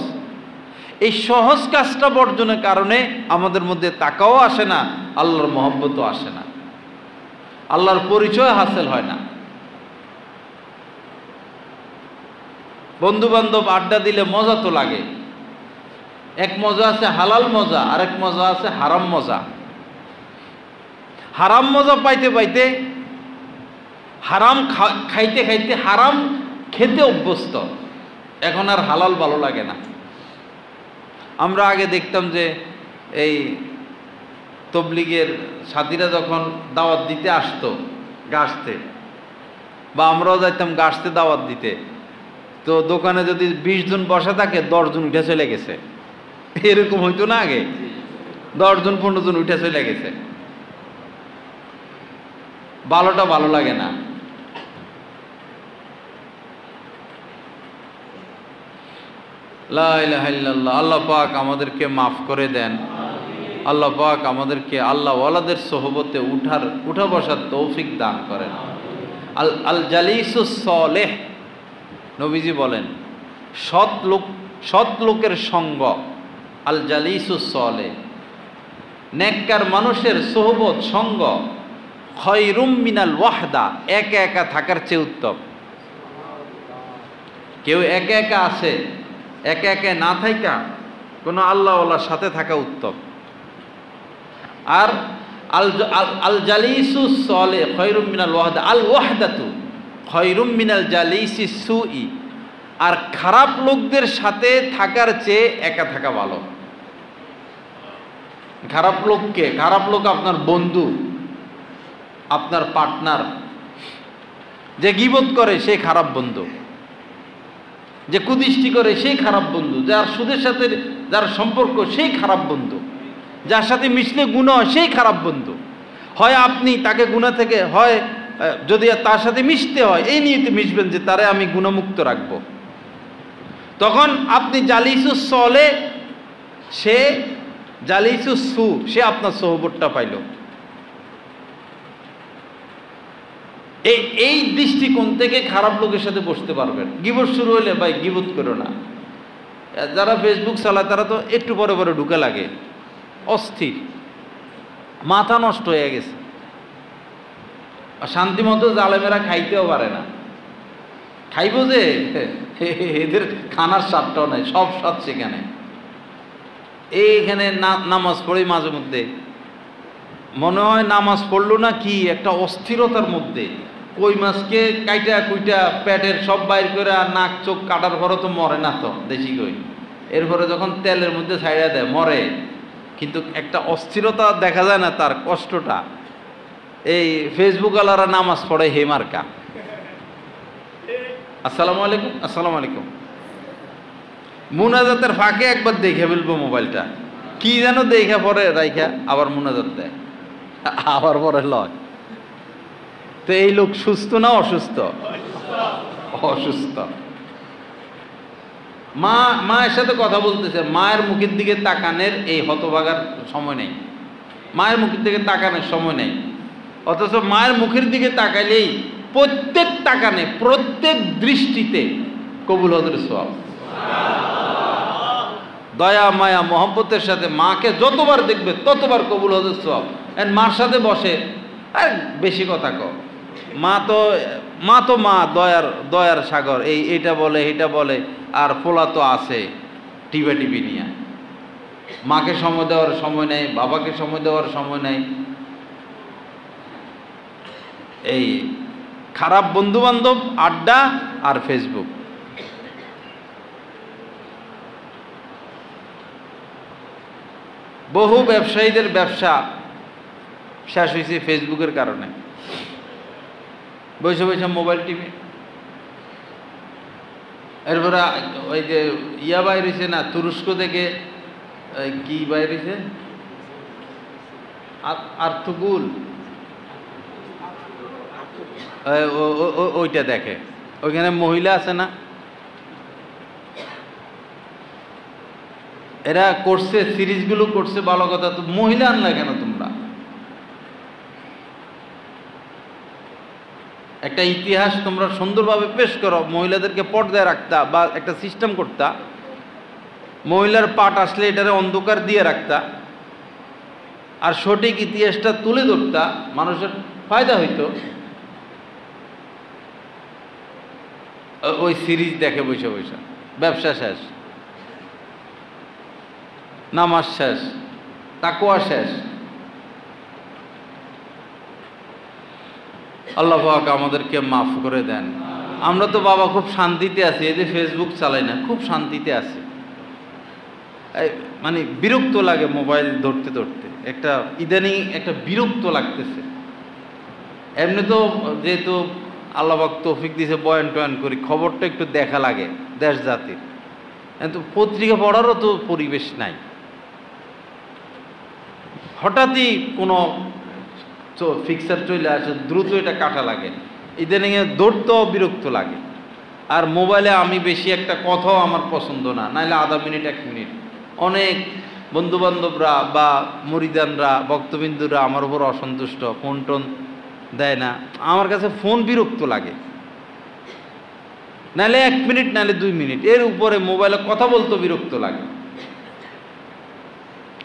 এই সহজ কাজটা বর্জনের কারণে আমাদের মধ্যে তাকাও আসে না, আল্লাহর মহব্বতও আসে না, আল্লাহর পরিচয় হাসিল হয় না। বন্ধু বান্ধব আড্ডা দিলে মজা তো লাগে। এক মজা আছে হালাল মজা, আরেক মজা আছে হারাম মজা। হারাম মজা পাইতে পাইতে, হারাম খাইতে খাইতে হারাম খেতে অভ্যস্ত, এখন আর হালাল ভালো লাগে না। আমরা আগে দেখতাম যে এই তবলিগের সাথীরা যখন দাওয়াত দিতে আসতো গাছতে, বা আমরাও যাইতাম গাছতে দাওয়াত দিতে, তো দোকানে যদি 20 জন বসা থাকে 10 জন উঠে চলে গেছে, এরকম হইতো না আগে? 10 জন 15 জন উঠে চলে গেছে। ভালোটা ভালো লাগে না। লা ইলাহা ইল্লাল্লাহ। আল্লাহ পাক আমাদেরকে মাফ করে দেন। আল্লাহ পাক আমাদেরকে আল্লাহ ওয়ালাদের সোহবতে উঠা বসার তৌফিক দান করেন। আল জালিসুস সালেহ, নবীজি বলেন সৎ লোকের সঙ্গ, আল জালিসুস সালেহ, নেককার মানুষের সোহবত সঙ্গ, খয়রুম মিনাল ওয়াহদা, একা একা থাকার চেয়ে উত্তম। কেউ একা একা আছে, একা একা না থাকা কোনো আল্লাহওয়ালার সাথে থাকা উত্তম। আর আল জালিসুস সালেহ খয়রুম মিনাল ওয়াহদা, আল ওয়াহদাতু খয়রুম মিনাল জালিসিস সুই, আর খারাপ লোকদের সাথে থাকার চেয়ে একা থাকা ভালো। খারাপ লোক আপনার বন্ধু, আপনার পার্টনার। যে গীবত করে সে খারাপ বন্ধু, যে কুদৃষ্টি করে সেই খারাপ বন্ধু, যার সুদের সাথে যার সম্পর্ক সেই খারাপ বন্ধু, যার সাথে মিশলে গুনাহ হয় সেই খারাপ বন্ধু। হয় আপনি তাকে গুনাহ থেকে, হয় যদি তার সাথে মিশতে হয় এই নিয়েতে মিশবেন যে তারে আমি গুণমুক্ত রাখবো, তখন আপনি জালিসুস সলে, সে জালিসুস সু, সে আপনার সোহবতটা পাইল। এই দৃষ্টিকোণ থেকে খারাপ লোকের সাথে বসতে পারবেন। গিবত শুরু হলে ভাই গিবত করো না। যারা ফেসবুক চালায় তারা তো একটু পরে পরে ঢুকে লাগে, অস্থির, মাথা নষ্ট হয়ে গেছে। আর শান্তি মতো জালেমেরা খাইতেও পারে না। খাইব যে এদের খানার স্বাদটাও নাই, সব স্বাদ সেখানে। এইখানে নামাজ পড়ি মাঝে মধ্যে মনে হয় নামাজ পড়লো না কি একটা অস্থিরতার মধ্যে। কই মাছকে কাইটা কুইটা পেটের সব বাইর করে, আর নাক চোখ কাটার পরে তো মরে না, তো দেশি কই, এরপরে যখন তেলের মধ্যে ছাইড়া দেয় মরে, কিন্তু একটা অস্থিরতা দেখা যায় না, তার কষ্টটা। এই ফেসবুক আলারা নামাজ পড়ে হেমার্কা, আসসালামু আলাইকুম আসসালামু আলাইকুম, মুনাজাতের ফাঁকে একবার দেখে ফেলবো মোবাইলটা, কি যেন দেখে পরে রাইখা আবার মুনাজাত দেয়, আবার পরে লয়। তো এই লোক সুস্থ না অসুস্থ? অসুস্থ। মায়ের সাথে কথা বলতেছে, মায়ের মুখের দিকে তাকানোর এই হতভাগার সময় নেই, মায়ের মুখের দিকে তাকানোর সময় নেই। অথচ মায়ের মুখের দিকে তাকাইলেই প্রত্যেক তাকানে, প্রত্যেক দৃষ্টিতে কবুল হজের সওয়াব। দয়া মায়া মহব্বতের সাথে মাকে যতবার দেখবে ততবার কবুল হজের সওয়াব। মার সাথে বসে আর বেশি কথা কও, মা তো মা দয়ার সাগর, এইটা বলে এইটা বলে, আর পোলা তো আছে টিভি নিয়ে। মাকে সময় দেওয়ার সময় নেই, বাবাকে সময় দেওয়ার সময় নেই। এই খারাপ বন্ধু বান্ধব, আড্ডা আর ফেসবুক। বহু ব্যবসায়ীদের ব্যবসা শেষ হয়েছে ফেসবুকের কারণে। বসে বসে মোবাইল টিভি, এরপরে ওই যে ইয়া বাইর হয়েছে না, তুরস্ক থেকে কি বাইর হয়েছে, আর্তুগুল, ওইটা দেখে। ওইখানে মহিলা আছে না, এরা করছে সিরিজগুলো করছে, ভালো কথা। তো মহিলা আনলা কেন তোমরা? একটা ইতিহাস তোমরা সুন্দরভাবে পেশ করো, মহিলাদেরকে পর্দায় রাখতা বা একটা সিস্টেম করতা, মহিলার পাঠ আসলে এটারে অন্ধকার দিয়ে রাখতা, আর সঠিক ইতিহাসটা তুলে ধরতা, মানুষের ফায়দা হইতো। ওই সিরিজ দেখে বসে বসে ব্যবসা শেষ, নামাজ শেষ, তাকওয়া শেষ। আল্লাহ পাক আমাদেরকে মাফ করে দেন। আমরা তো বাবা খুব শান্তিতে আছি, এই যে ফেসবুক চালাই না, খুব শান্তিতে আছি। মানে বিরক্ত লাগে মোবাইল ধরতে ধরতে, একটা ইদানিং একটা বিরক্ত লাগতেছে। এমনি তো যেহেতু আল্লাহ পাক তৌফিক দিয়েছে বয়ান টয়ান করি, খবরটা একটু দেখা লাগে দেশ জাতির, কিন্তু পত্রিকা পড়ারও তো পরিবেশ নাই। হঠাৎই কোনো ফিক্সার চলে আসে, দ্রুত এটা কাটা লাগে, ইদানিং দৌড়তেও বিরক্ত লাগে। আর মোবাইলে আমি বেশি একটা কথাও আমার পছন্দ না, নাইলে আধা মিনিট 1 মিনিট। অনেক বন্ধুবান্ধবরা বা মুরিদানরা ভক্তবিন্দুরা আমার উপর অসন্তুষ্ট, ফোন টোন দেয় না। আমার কাছে ফোন বিরক্ত লাগে, নাহলে 1 মিনিট নাহলে 2 মিনিট, এর উপরে মোবাইলে কথা বলতে বিরক্ত লাগে।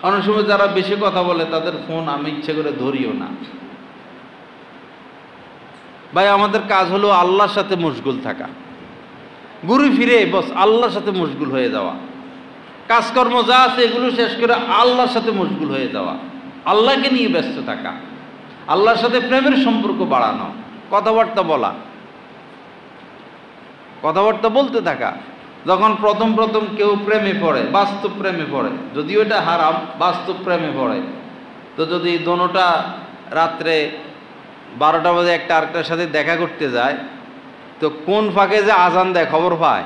অনেক সময় যারা বেশি কথা বলে তাদের ফোন আমি ইচ্ছে করে ধরিও না। ভাই আমাদের কাজ হলো আল্লাহর সাথে মশগুল থাকা, ঘুরে ফিরে বস আল্লাহর সাথে মশগুল হয়ে যাওয়া, কাজকর্ম যা আছে এগুলো শেষ করে আল্লাহর সাথে মশগুল হয়ে যাওয়া, আল্লাহকে নিয়ে ব্যস্ত থাকা, আল্লাহর সাথে প্রেমের সম্পর্ক বাড়ানো, কথাবার্তা বলা, কথাবার্তা বলতে থাকা। যখন প্রথম প্রথম কেউ প্রেমে পড়ে, বাস্তব প্রেমে পড়ে, যদিও এটা হারাম, বাস্তব প্রেমে পড়ে, তো যদি দোনোটা রাত্রে 12টা বাজে একটা আরেকটার সাথে দেখা করতে যায়, তো কোন ফাঁকে যে আজান দেয় খবর পায়?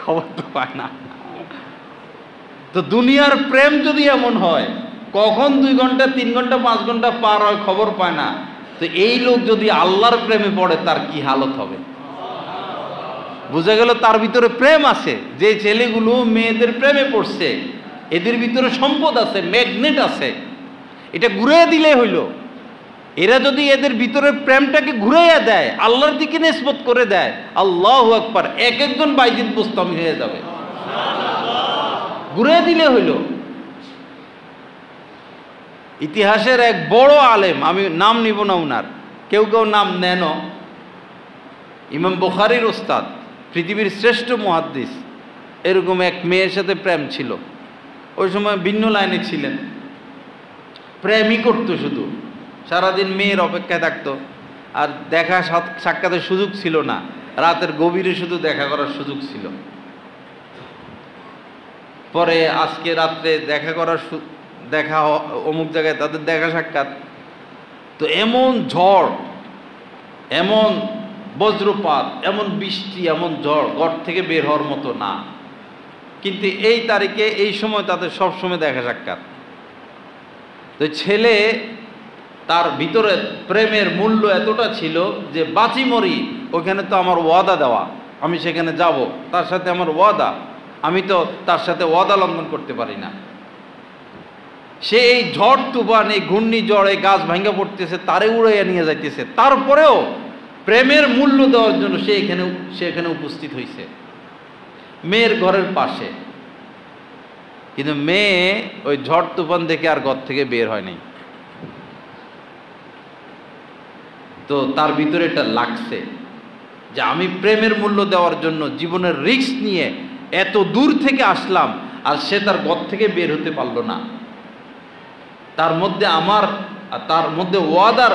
খবর তো পায় না। তো দুনিয়ার প্রেম যদি এমন হয়, কখন 2 ঘন্টা 3 ঘন্টা 5 ঘন্টা পার হয় খবর পায় না, তো এই লোক যদি আল্লাহর প্রেমে পড়ে তার কি হালত হবে? বুঝা গেল তার ভিতরে প্রেম আছে। যে ছেলেগুলো মেয়েদের প্রেমে পড়ছে এদের ভিতরে সম্পদ আছে, ম্যাগনেট আছে, এটা ঘুরিয়ে দিলে হইল। এরা যদি এদের ভিতরে প্রেমটাকে ঘুরাইয়া দেয়, আল্লাহর দিকে নিসবত করে দেয়, আল্লাহু আকবার, এক একজন বাইজিদ বুস্তামি হয়ে যাবে। ঘুরিয়ে দিলে হইল। ইতিহাসের এক বড় আলেম, আমি নাম নিব না উনার, কেউ কেউ নাম নেন, ইমাম বুখারীর ওস্তাদ, পৃথিবীর শ্রেষ্ঠ মুহাদ্দিস, এরকম এক মেয়ের সাথে প্রেম ছিল। ওই সময় ভিন্ন লাইনে ছিলেন, প্রেমই করতো শুধু, সারাদিন মেয়ের অপেক্ষায় থাকতো, আর দেখা সাক্ষাতের সুযোগ ছিল না, রাতের গভীরে শুধু দেখা করার সুযোগ ছিল। পরে আজকে রাত্রে দেখা করার দেখা অমুক জায়গায় তাদের দেখা সাক্ষাৎ, তো এমন ঝড়, এমন বজ্রপাত, এমন বৃষ্টি, এমন ঝড়, ঘর থেকে বের হওয়ার মতো না। কিন্তু এই তারিখে এই সময় তাদের সবসময় দেখা সাক্ষাৎ। তো ছেলে তার ভিতরে প্রেমের মূল্য এতটা ছিল যে বাঁচি মরি ওখানে তো আমার ওয়াদা দেওয়া, আমি সেখানে যাব, তার সাথে আমার ওয়াদা, আমি তো তার সাথে ওয়াদা লঙ্ঘন করতে পারি না। সে এই ঝড় তুফান, এই ঘূর্ণিঝড়, এই গাছ ভাঙ্গা পড়তেছে, তারে উড়াইয়া নিয়ে যাইতেছে, তারপরেও প্রেমের মূল্য দেওয়ার জন্য সে এখানে উপস্থিত হয়েছে মেয়ের ঘরের পাশে। কিন্তু মেয়ে ওই ঝড় তুফান দেখে আর ঘর থেকে বের হয়নি। তো তার ভিতরে এটা লাগছে যে আমি প্রেমের মূল্য দেওয়ার জন্য জীবনের রিস্ক নিয়ে এত দূর থেকে আসলাম, আর সে তার ঘর থেকে বের হতে পারলো না। তার মধ্যে ওয়াদার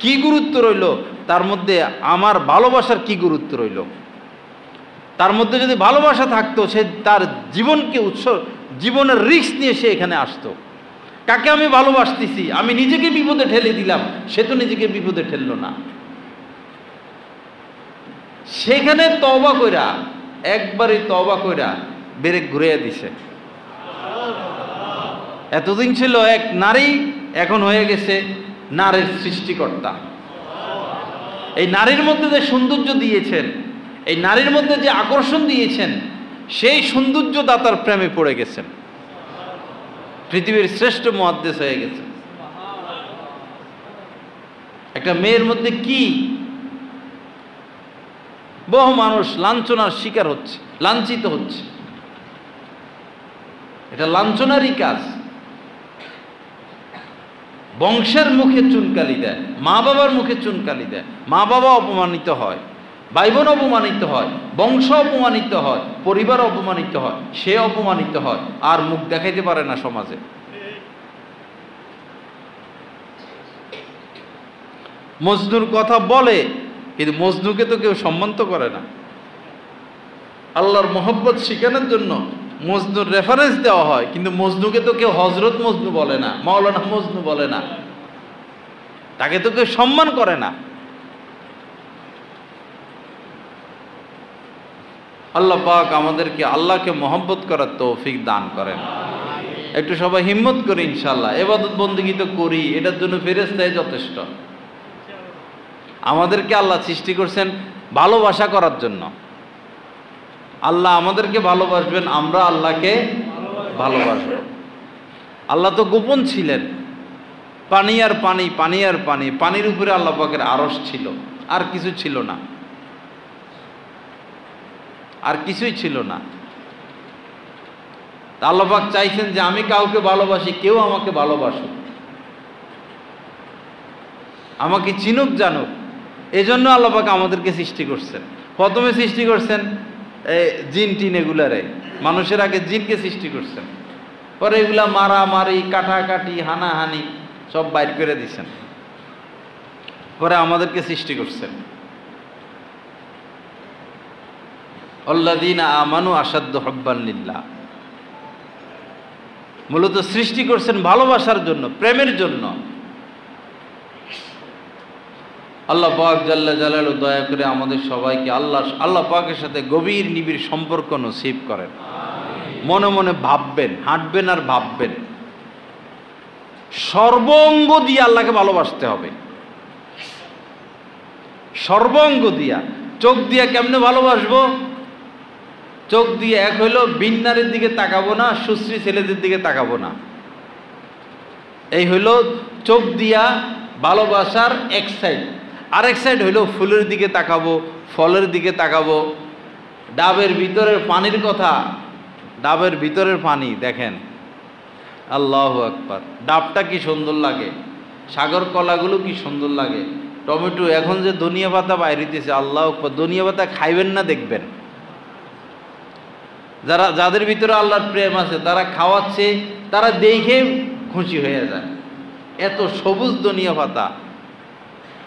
কি গুরুত্ব রইল, তার মধ্যে আমার ভালোবাসার কি গুরুত্ব রইল। তার মধ্যে যদি ভালোবাসা থাকতো, সে তার জীবনের রিস্ক নিয়ে সে এখানে আসতো। কাকে আমি ভালোবাসতেছি? আমি নিজেকে বিপদে ঠেলে দিলাম, সে তো নিজেকে বিপদে ঠেললো না। সেখানে তওবা কইরা, একবারই তওবা কইরা ব্রেক ঘুরিয়ে দিছে। এতদিন ছিল এক নারী, এখন হয়ে গেছে নারীর সৃষ্টিকর্তা। এই নারীর মধ্যে যে সৌন্দর্য দিয়েছেন, এই নারীর মধ্যে যে আকর্ষণ দিয়েছেন, সেই সৌন্দর্য দাতার প্রেমে পড়ে গেছেন, পৃথিবীর শ্রেষ্ঠ মুহাদ্দিস হয়ে গেছেন। একটা মেয়ের মধ্যে কি বহু মানুষ লাঞ্ছনার শিকার হচ্ছে, লাঞ্ছিত হচ্ছে। এটা লাঞ্ছনারই কাজ। বংশের মুখে চুনকালি দেয়, মা বাবার মুখে চুনকালি দেয়, মা বাবা অপমানিত হয়, ভাই বোন অপমানিত হয়, বংশ অপমানিত হয়, পরিবার অপমানিত হয়, সে অপমানিত হয়, আর মুখ দেখাইতে পারে না সমাজে। মজনুর কথা বলে, কিন্তু মজনুকে তো কেউ সম্মান তো করে না। আল্লাহর মহব্বত শিখানোর জন্য মজনুর রেফারেন্স দেওয়া হয়, কিন্তু মজনুকে তো কেউ হজরত মজনু বলে না, মাওলানা মজনু বলে না, তাকে তো কেউ সম্মান করে না। আল্লাহ পাক আমাদেরকে আল্লাহকে মহব্বত করার তৌফিক দান করেন। একটু সবাই হিম্মত করি ইনশাআল্লাহ। ইবাদত বন্দেগী তো করি, এটার জন্য ফেরেশতাই যথেষ্ট। আমাদেরকে আল্লাহ সৃষ্টি করছেন ভালোবাসা করার জন্য। আল্লাহ আমাদেরকে ভালোবাসবেন, আমরা আল্লাহকে ভালোবাসব। আল্লাহ তো গোপন ছিলেন, পানি আর পানি, পানি আর পানি, পানির উপরে আল্লাহ পাকের আরশ ছিল, আর কিছু ছিল না, আর কিছুই ছিল না। আল্লাহ পাক চাইছেন যে আমি কাউকে ভালোবাসি, কেউ আমাকে ভালোবাসুক, আমাকে চিনুক জানুক। এজন্য আল্লাহ পাক আমাদেরকে সৃষ্টি করছেন। প্রথমে সৃষ্টি করছেন জিন টিন এগুলারে, মানুষের আগে জিনকে সৃষ্টি করছেন, পরে এগুলা মারামারি, কাটাকাটি, হানাহানি সব বাইর করে দিছেন, পরে আমাদেরকে সৃষ্টি করছেন। আল্লাযীনা আমানু আশাদ্দু হুব্বান লিল্লাহ। মূলত সৃষ্টি করছেন ভালোবাসার জন্য, প্রেমের জন্য। আল্লাহ পাক জাল্লা জালালু দয়া করে আমাদের সবাইকে আল্লাহ পাকের সাথে গভীর নিবিড় সম্পর্ক নসিব করেন। মনে মনে ভাববেন, হাঁটবেন আর ভাববেন, সর্বঙ্গ দিয়ে আল্লাহকে ভালোবাসতে হবে, সর্বঙ্গ দিয়া। চোখ দিয়া কেমনে ভালোবাসবো? চোখ দিয়ে এক হইল বিন্নারের দিকে তাকাবো না, সুশ্রী ছেলেদের দিকে তাকাবো না। এই হইল চোখ দিয়া ভালোবাসার এক সাইড। আরেক সাইড হইল ফুলের দিকে তাকাবো, ফলের দিকে তাকাবো। ডাবের ভিতরের পানির কথা, ডাবের ভিতরের পানি দেখেন, আল্লাহু আকবার। ডাবটা কি সুন্দর লাগে, সাগর কলাগুলো কি সুন্দর লাগে, টমেটো, এখন যে ধনিয়া পাতা বাইরিতেছে, আল্লাহু আকবার। ধনিয়া পাতা খাইবেন না, দেখবেন যাদের ভিতরে আল্লাহর প্রেম আছে তারা খাওয়াচ্ছে, তারা দেখে খুশি হয়ে যায়। এত সবুজ ধনিয়া পাতা,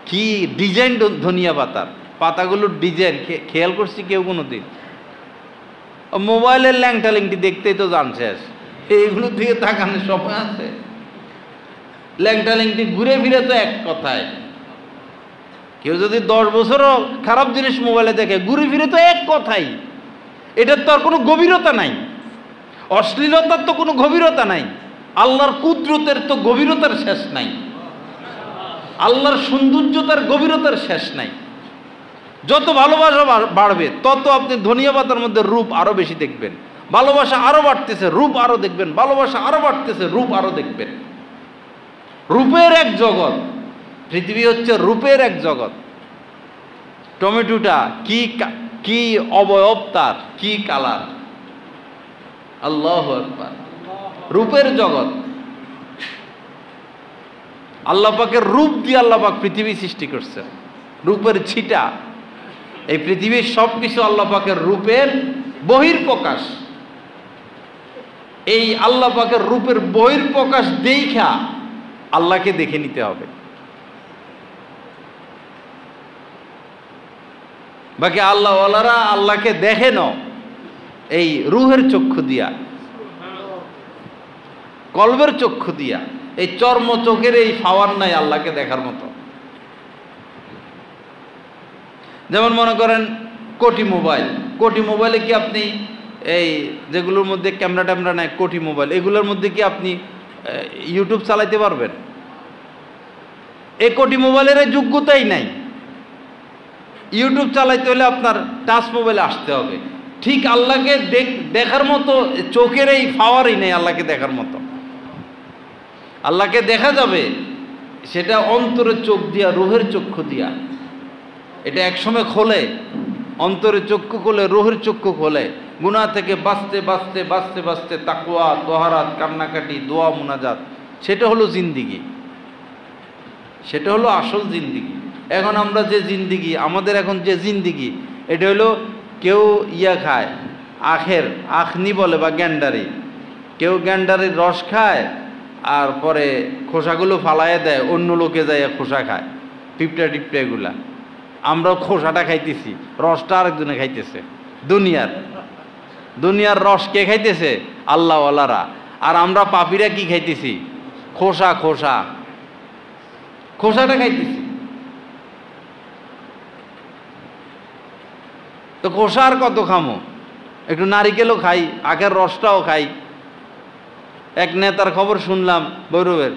কি ডিজাইন ধনিয়া পাতার, পাতাগুলোর ডিজাইন খেয়াল করছি কেউ কোনোদিন? মোবাইলের ল্যাংটা ল্যাংটি দেখতেই তো জানছে, এইগুলো দিয়ে তাকানোর সময় আছে? ল্যাংটা ল্যাংটি ঘুরে ফিরে তো এক কথায়, কেউ যদি 10 বছরও খারাপ জিনিস মোবাইলে দেখে, ঘুরে ফিরে তো এক কথাই। এটার তো আর কোনো গভীরতা নাই, অশ্লীলতার তো কোনো গভীরতা নাই, আল্লাহর কুদরতের তো গভীরতার শেষ নাই, আল্লাহর সৌন্দর্যতার গভীরতার শেষ নাই। যত ভালোবাসা বাড়বে তত আপনি ধনিয়া পাতার মধ্যে রূপ আরো বেশি দেখবেন, ভালোবাসা আরো বাড়তেছে, রূপ আরো দেখবেন, ভালোবাসা আরো বাড়তেছে, রূপ আরো দেখবেন। রূপের এক জগৎ, পৃথিবী হচ্ছে রূপের এক জগৎ। টমেটোটা কি অবয়ব, তার কি কালার, আল্লাহু আকবার। রূপের জগৎ, আল্লাহ পাকের রূপ দিয়ে আল্লাহ পাক পৃথিবী সৃষ্টি করছেন, রূপের ছিটা। এই পৃথিবীর সবকিছু আল্লাহ পাকের রূপের বহির্প্রকাশ। এই আল্লাহ পাকের রূপের বহির্প্রকাশ দেখা আল্লাহকে দেখে নিতে হবে। বাকি আল্লাহওয়ালারা আল্লাহকে দেখেন এই রূহের চক্ষু দিয়া। কলবের চক্ষু দিয়া। এই চর্ম চোখের এই পাওয়ার নাই আল্লাহকে দেখার মতো। যেমন মনে করেন কোটি মোবাইলে কি আপনি এই যেগুলোর মধ্যে ক্যামেরা ট্যামেরা নাই, কোটি মোবাইল, এগুলোর মধ্যে কি আপনি ইউটিউব চালাইতে পারবেন? এই কোটি মোবাইলের যোগ্যতাই নাই। ইউটিউব চালাইতে হলে আপনার টাচ মোবাইলে আসতে হবে। ঠিক আল্লাহকে দেখার মতো চোখের এই পাওয়ারই নেই আল্লাহকে দেখার মতো। আল্লাহকে দেখা যাবে সেটা অন্তরের চোখ দিয়া, রুহের চক্ষু দিয়া। এটা একসময় খোলে, অন্তরের চক্ষু খোলে, রুহের চক্ষু খোলে। গুনাহ থেকে বাঁচতে বাঁচতে বাঁচতে বাঁচতে তাকওয়া, তহারাত, কান্নাকাটি, দোয়া, মুনাজাত, সেটা হলো জিন্দিগি, সেটা হলো আসল জিন্দিগি। এখন আমরা যে জিন্দিগি, আমাদের এখন যে জিন্দিগি, এটা হলো কেউ ইয়া খায়, আখনি বলে বা গ্যান্ডারি, কেউ গ্যান্ডারির রস খায় আর পরে খোসাগুলো ফালাইয়া দেয়, অন্য লোকে যায় খোসা খায়, টিপটা এগুলা। আমরাও খোসাটা খাইতেছি, রসটা আরেকজনে খাইতেছে। দুনিয়ার রস কে খাইতেছে? আল্লাহওয়ালারা। আর আমরা পাপীরা কি খাইতেছি? খোসাটা খাইতেছি। তো খোসা আর কত খামো? একটু নারিকেলও খাই, আখের রসটাও খাই। এক নেতার খবর শুনলাম বৈরবের,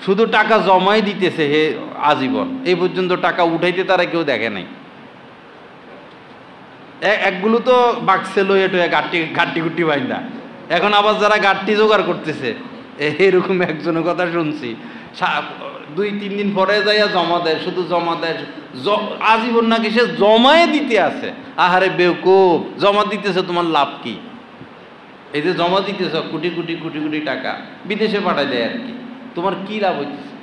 শুধু টাকা জমাই দিতেছে হে আজীবন, এই পর্যন্ত টাকা উঠাইতে তারা কেউ দেখে নাই। একগুলো তো বাক্সে লইয়ে টুয়ে গাট্টি গুট্টি বাইন্দা, এখন আবার যারা গাট্টি জোগাড় করতেছে, এরকম একজনের কথা শুনছি, 2-3 দিন পরে যাইয়া জমা দেয়, শুধু জমা দেয়, আজীবন নাকি সে জমাই দিতে আছে। আহারে বেউকুফ, জমা দিতেছে, তোমার লাভ কি? এই যে জমা দিতেছ কোটি কোটি টাকা, বিদেশে পাঠায় দেয় আর কি, তোমার কি লাভ হইতেছে?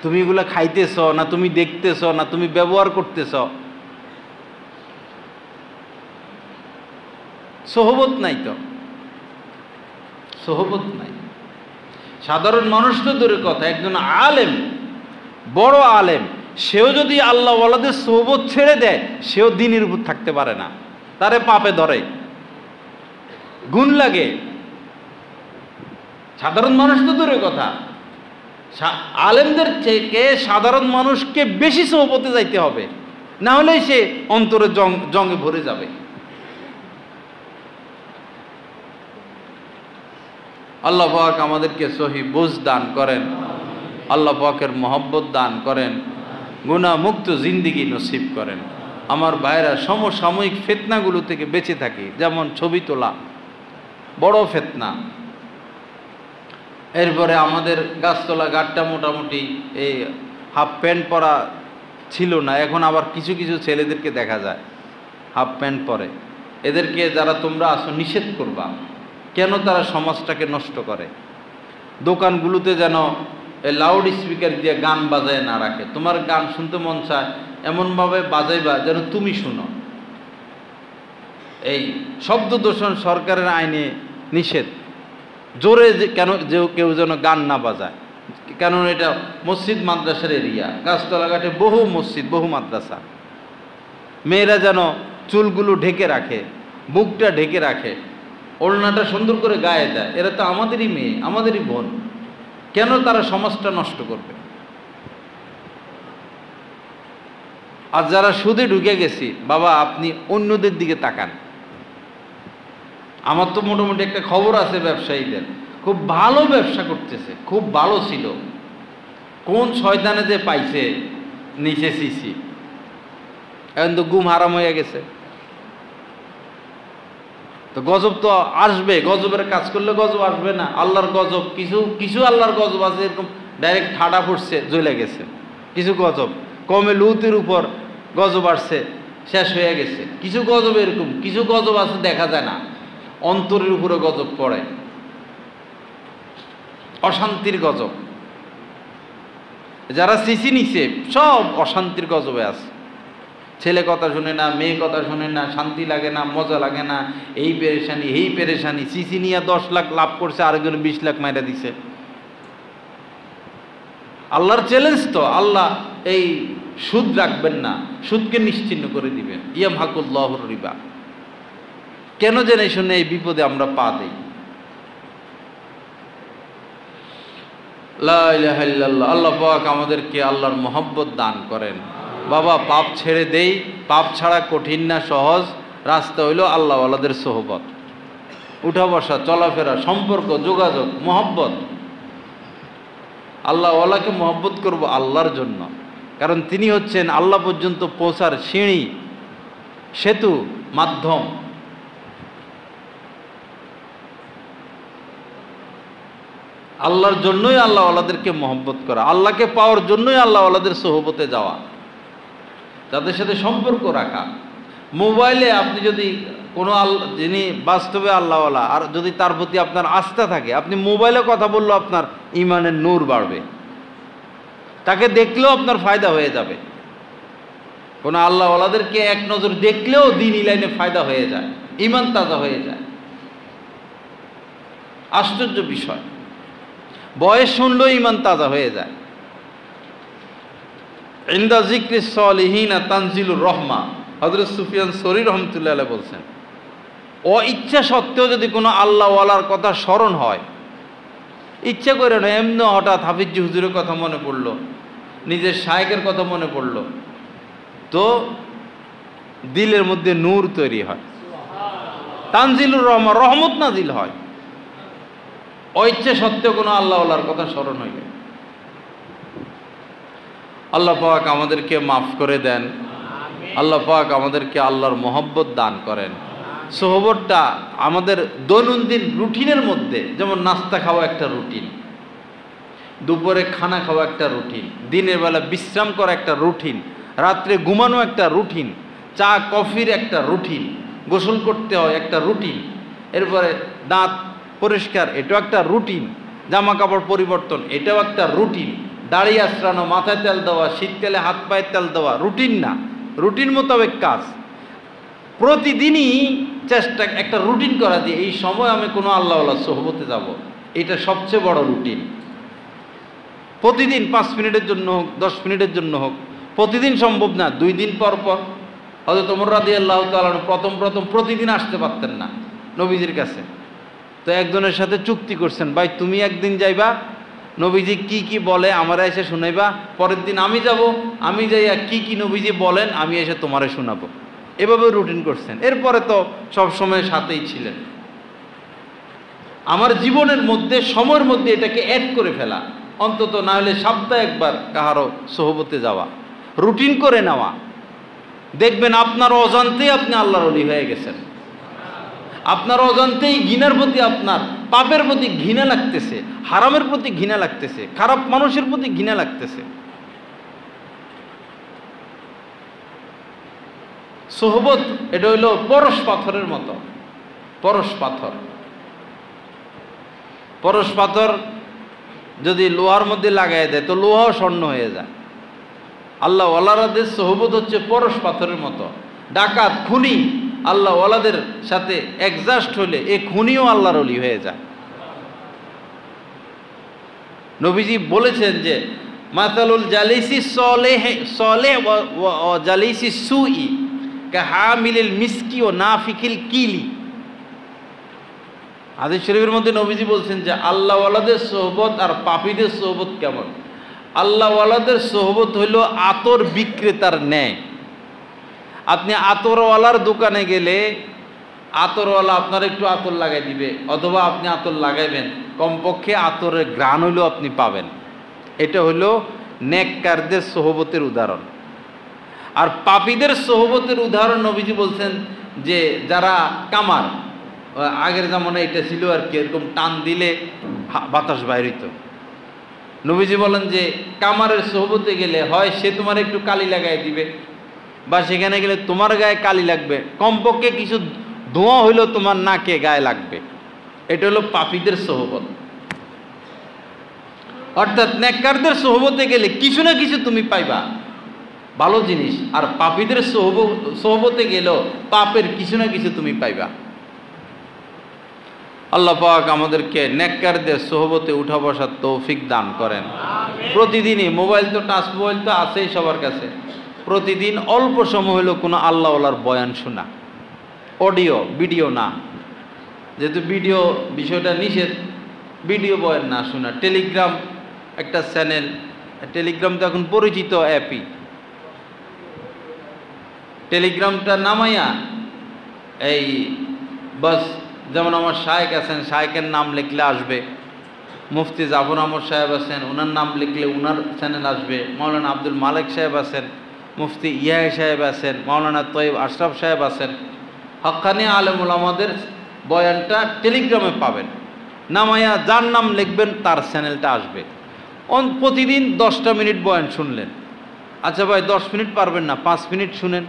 তুমি এগুলা খাইতেছ না, তুমি দেখতেছ না, তুমি ব্যবহার করতেছ? সোহবত নাই তো, সোহবত নাই। সাধারণ মানুষ তো দূরের কথা, একজন আলেম, বড় আলেম, সেও যদি আল্লাহ ওয়ালাদের সোহবত ছেড়ে দেয়, সেও দ্বীনের উপর থাকতে পারে না, তারে পাপে ধরে, গুণ লাগে। সাধারণ মানুষ তো দূরের কথা, আলেমদের থেকে সাধারণ মানুষকে বেশি সোহবতে যাইতে হবে, না হলে সে অন্তরে জঙ্গে ভরে যাবে। আল্লাহ পাক আমাদেরকে সহি বুঝ দান করেন, আল্লাহ পাকের মহব্বত দান করেন, গুনাহ মুক্ত জিন্দিগি নসিব করেন। আমার ভাইরা, সমসাময়িক ফিতনাগুলো থেকে বেঁচে থাকি। যেমন ছবি তোলা বড় ফিতনা। এরপরে আমাদের গাছতলা গাড়টা মোটামুটি এই হাফ প্যান্ট পরা ছিল না, এখন আবার কিছু কিছু ছেলেদেরকে দেখা যায় হাফ প্যান্ট পরে। এদেরকে যারা তোমরা আসো নিষেধ করবা। কেন? তারা সমাজটাকে নষ্ট করে। দোকানগুলোতে যেন লাউড স্পিকার দিয়ে গান বাজায় না রাখে। তোমার গান শুনতে মন চায়, এমনভাবে বাজাইবা যেন তুমি শুনো। এই শব্দ দূষণ সরকারের আইনে নিষেধ, জোরে কেউ যেন গান না বাজায়। কেন? এটা মসজিদ মাদ্রাসার এরিয়া, গাছতলা ঘাটে বহু মসজিদ, বহু মাদ্রাসা। মেয়েরা যেন চুলগুলো ঢেকে রাখে, বুকটা ঢেকে রাখে, ওড়নাটা সুন্দর করে গায়ে দেয়। এরা তো আমাদেরই মেয়ে, আমাদেরই বোন। কেন তারা সমাজটা নষ্ট করবে? আর যারা সুদে ঢুকে গেছি, বাবা আপনি অন্যদের দিকে তাকান। আমার তো মোটামুটি একটা খবর আছে, ব্যবসায়ীদের খুব ভালো ব্যবসা করতেছে, খুব ভালো ছিল। কোন শয়তানে যে পাইছে নিচে সিসি, এখন তো গুম হারাম হয়ে গেছে। তো গজব তো আসবে, গজবের কাজ করলে গজব আসবে না? আল্লাহর গজব, কিছু আল্লাহর গজব আছে এরকম ডাইরেক্ট ঠাডা পড়ছে, জ্বলে গেছে। কিছু গজব কমে লুতের উপর গজব আসছে, শেষ হয়ে গেছে। কিছু গজব এরকম, কিছু গজব আছে দেখা যায় না, অন্তরের উপরে গজব পড়ে, অশান্তির গজব। যারা সিসি নিছে সব অশান্তির গজবে আছে। ছেলে কথা শুনে না, মেয়ে কথা শুনে না, শান্তি লাগে না, মজা লাগে না, এই পেরেশানি। সিসি নিয়ে 10 লাখ লাভ করছে, আরেকজন 20 লাখ মাইরা দিছে। আল্লাহর চ্যালেঞ্জ তো, আল্লাহ এই সুদ রাখবেন না, সুদকে নিশ্চিহ্ন করে দিবেন। ইয়ামহাকুল্লাহুর রিবা। কেন জেনে শুনে এই বিপদে আমরা পা দেই? লা ইলাহা ইল্লাল্লাহ। আল্লাহ পাক আমাদেরকে আল্লাহর মহব্বত দান করেন। বাবা পাপ ছেড়ে দেই, পাপ ছাড়া কঠিন না সহজ রাস্তা হইল আল্লাহওয়ালাদের সোহবত, উঠা বসা, চলাফেরা, সম্পর্ক, যোগাযোগ, মহব্বত। আল্লাহওয়ালাকে মহব্বত করব আল্লাহর জন্য, কারণ তিনি হচ্ছেন আল্লাহ পর্যন্ত পৌঁছার সিঁড়ি, সেতু, মাধ্যম। আল্লাহর জন্যই আল্লাহওয়ালাদেরকে মহব্বত করা, আল্লাহকে পাওয়ার জন্যই আল্লাহওয়ালাদের সোহবতে যাওয়া, তাদের সাথে সম্পর্ক রাখা। মোবাইলে আপনি যদি কোনো যিনি বাস্তবে আল্লাহওয়ালা আর যদি তার প্রতি আপনার আস্থা থাকে, আপনি মোবাইলে কথা বললেও আপনার ইমানের নূর বাড়বে, তাকে দেখলেও আপনার ফায়দা হয়ে যাবে। কোনো আল্লাহওয়ালাদেরকে এক নজর দেখলেও দিন লাইনে ফায়দা হয়ে যায়, ইমান তাজা হয়ে যায়। আশ্চর্য বিষয়, বয়স শুনলেও ইমান তাজা হয়ে যায়। ইনদা যিকরি সলিহিনা তানজিলুর রহমা, হযরত সুফিয়ান সৌরী রহমতুল্লাহ আলাইহি বলছেন, ইচ্ছা সত্ত্বেও যদি কোনো আল্লাহওয়ালার কথা স্মরণ হয়, ইচ্ছা করে না, এমনি হঠাৎ হাফিজ হুজুরের কথা মনে পড়লো, নিজের শায়েখের কথা মনে পড়লো, তো দিলের মধ্যে নূর তৈরি হয়, তানজিলুর রহমা, রহমত নাজিল হয়। ইচ্ছা সত্ত্বেও কোনো আল্লাহওয়ালার কথা স্মরণ হইলে। আল্লাহ পাক আমাদেরকে মাফ করে দেন, আল্লাহ পাক আমাদেরকে আল্লাহর মহব্বত দান করেন। সোহবতটা আমাদের দৈনন্দিন রুটিনের মধ্যে, যেমন নাস্তা খাওয়া একটা রুটিন, দুপুরে খানা খাওয়া একটা রুটিন, দিনের বেলা বিশ্রাম করা একটা রুটিন, রাত্রে ঘুমানো একটা রুটিন, চা কফির একটা রুটিন, গোসল করতে হয় একটা রুটিন, এরপরে দাঁত পরিষ্কার এটাও একটা রুটিন, জামা কাপড় পরিবর্তন এটাও একটা রুটিন, দাড়ি আশ্রানো, মাথায় তেল দেওয়া, শীতকালে হাত পায়ে তেল দেওয়া, রুটিন না, রুটিন মোতাবেক কাজ। প্রতিদিনই চেষ্টা একটা রুটিন করা দিয়ে এই সময় আমি কোনো আল্লাহওয়ালার সোহবতে যাব, এটা সবচেয়ে বড় রুটিন। প্রতিদিন 5 মিনিটের জন্য হোক, 10 মিনিটের জন্য হোক, প্রতিদিন সম্ভব না, 2 দিন পর পর। হযরত ওমর রাদিয়াল্লাহু তাআলা প্রথম প্রতিদিন আসতে পারতেন না নবীজির কাছে, তো একজনের সাথে চুক্তি করছেন, ভাই তুমি একদিন যাইবা, নবীজি কি কি বলে আমারে এসে শুনাইবা, পরের দিন আমি যাব, আমি যাইয়া কি কি নবীজি বলেন আমি এসে তোমারে শোনাবো। এভাবে রুটিন করছেন। এরপরে তো সব সময় সাথেই ছিলেন। আমার জীবনের মধ্যে সময়ের মধ্যে এটাকে অ্যাড করে ফেলা, অন্তত না হলে সপ্তাহে একবার কাহারও সোহবতে যাওয়া, রুটিন করে নেওয়া, দেখবেন আপনার অজান্তেই আপনি আল্লাহর ওলি হয়ে গেছেন। আপনার অজান্তেই ঘৃণার প্রতি, আপনার পাপের প্রতি ঘৃণা লাগতেছে, হারামের প্রতি ঘৃণা লাগতেছে, খারাপ মানুষের প্রতি ঘৃণা লাগতেছে। সোহবত এটা হইল পরশ পাথরের মতো। পরশ পাথর, পরশ পাথর যদি লোহার মধ্যে লাগাই দেয় তো লোহাও স্বর্ণ হয়ে যায়। আল্লাহ ওয়ালাদের সোহবত হচ্ছে পরশ পাথরের মতো। ডাকাত, খুনি আল্লাহ ওয়ালাদের সাথে অ্যাডজাস্ট হলে এ খুনিও আল্লাহর ওলি হয়ে যায়। নবীজি বলেছেন যে মাতালুল জালিসি সলেহ ওয়া জালিসি সুই কাহামিলিল মিসকি ও নাফিকিল কিলি। হাদিস শরীফের মধ্যে নবীজি বলছেন যে আল্লাহ ওয়ালাদের সোহবত আর পাপীদের সোহবত কেমন। আল্লাহ ওয়ালাদের সোহবত হইল আতর বিক্রেতার ন্যায়। আপনি আতরওয়ালার দোকানে গেলে আতরওয়ালা আপনার একটু আতর লাগাই দিবে, অথবা আপনি আতর লাগাইবেন, কমপক্ষে আতরের ঘ্রাণ হইলেও আপনি পাবেন। এটা হইল নেককারদের সোহবতের উদাহরণ। আর পাপীদের সোহবতের উদাহরণ নবীজি বলছেন যে যারা কামার, আগের জামানায় এটা ছিল আর কি, এরকম টান দিলে বাতাস বাইর হইত। নবীজি বলেন যে কামারের সোহবতে গেলে হয় সে তোমার একটু কালি লাগাই দিবে, বা সেখানে গেলে তোমার গায়ে কালি লাগবে, কমপক্ষে কিছু ধোঁয়া হইলেও তোমার নাকে গায়ে লাগবে। এটা হলো পাপীদের সোহবত। অর্থাৎ নেককারদের সোহবতে গেলে কিছু না কিছু তুমি পাইবা, ভালো জিনিস। আর পাপীদের সোহবতে গেলেও পাপের কিছু না কিছু তুমি পাইবা। আল্লাহ পাক আমাদেরকে নেককারদের সোহবতে উঠা বসার তৌফিক দান করেন। প্রতিদিনই মোবাইল তো, টাচ মোবাইল তো আছেই সবার কাছে, প্রতিদিন অল্প সময় হলেও কোনো আল্লাহওয়ালার বয়ান শোনা, অডিও ভিডিও না, যেহেতু ভিডিও বিষয়টা নিষেধ, ভিডিও বয়ান না শোনা। টেলিগ্রাম একটা চ্যানেল, টেলিগ্রাম তো এখন পরিচিত অ্যাপই। টেলিগ্রামটা নামাইয়া এই বাস, যেমন আমার শায়েক আছেন, শায়েকের নাম লিখলে আসবে, মুফতি জাফর আহমদ সাহেব আছেন, ওনার নাম লিখলে ওনার চ্যানেল আসবে, মাওলানা আব্দুল মালিক সাহেব আছেন, মুফতি ইয়াহিয়া সাহেব আছেন, মাওলানা তৈয়ব আশরাফ সাহেব আছেন, হক্কানি আলেম ওলামাদের বয়ানটা টেলিগ্রামে পাবেন। নামাইয়া যার নাম লিখবেন তার চ্যানেলটা আসবে। প্রতিদিন 10টা মিনিট বয়ান শুনলেন। আচ্ছা ভাই 10 মিনিট পারবেন না, 5 মিনিট শুনেন।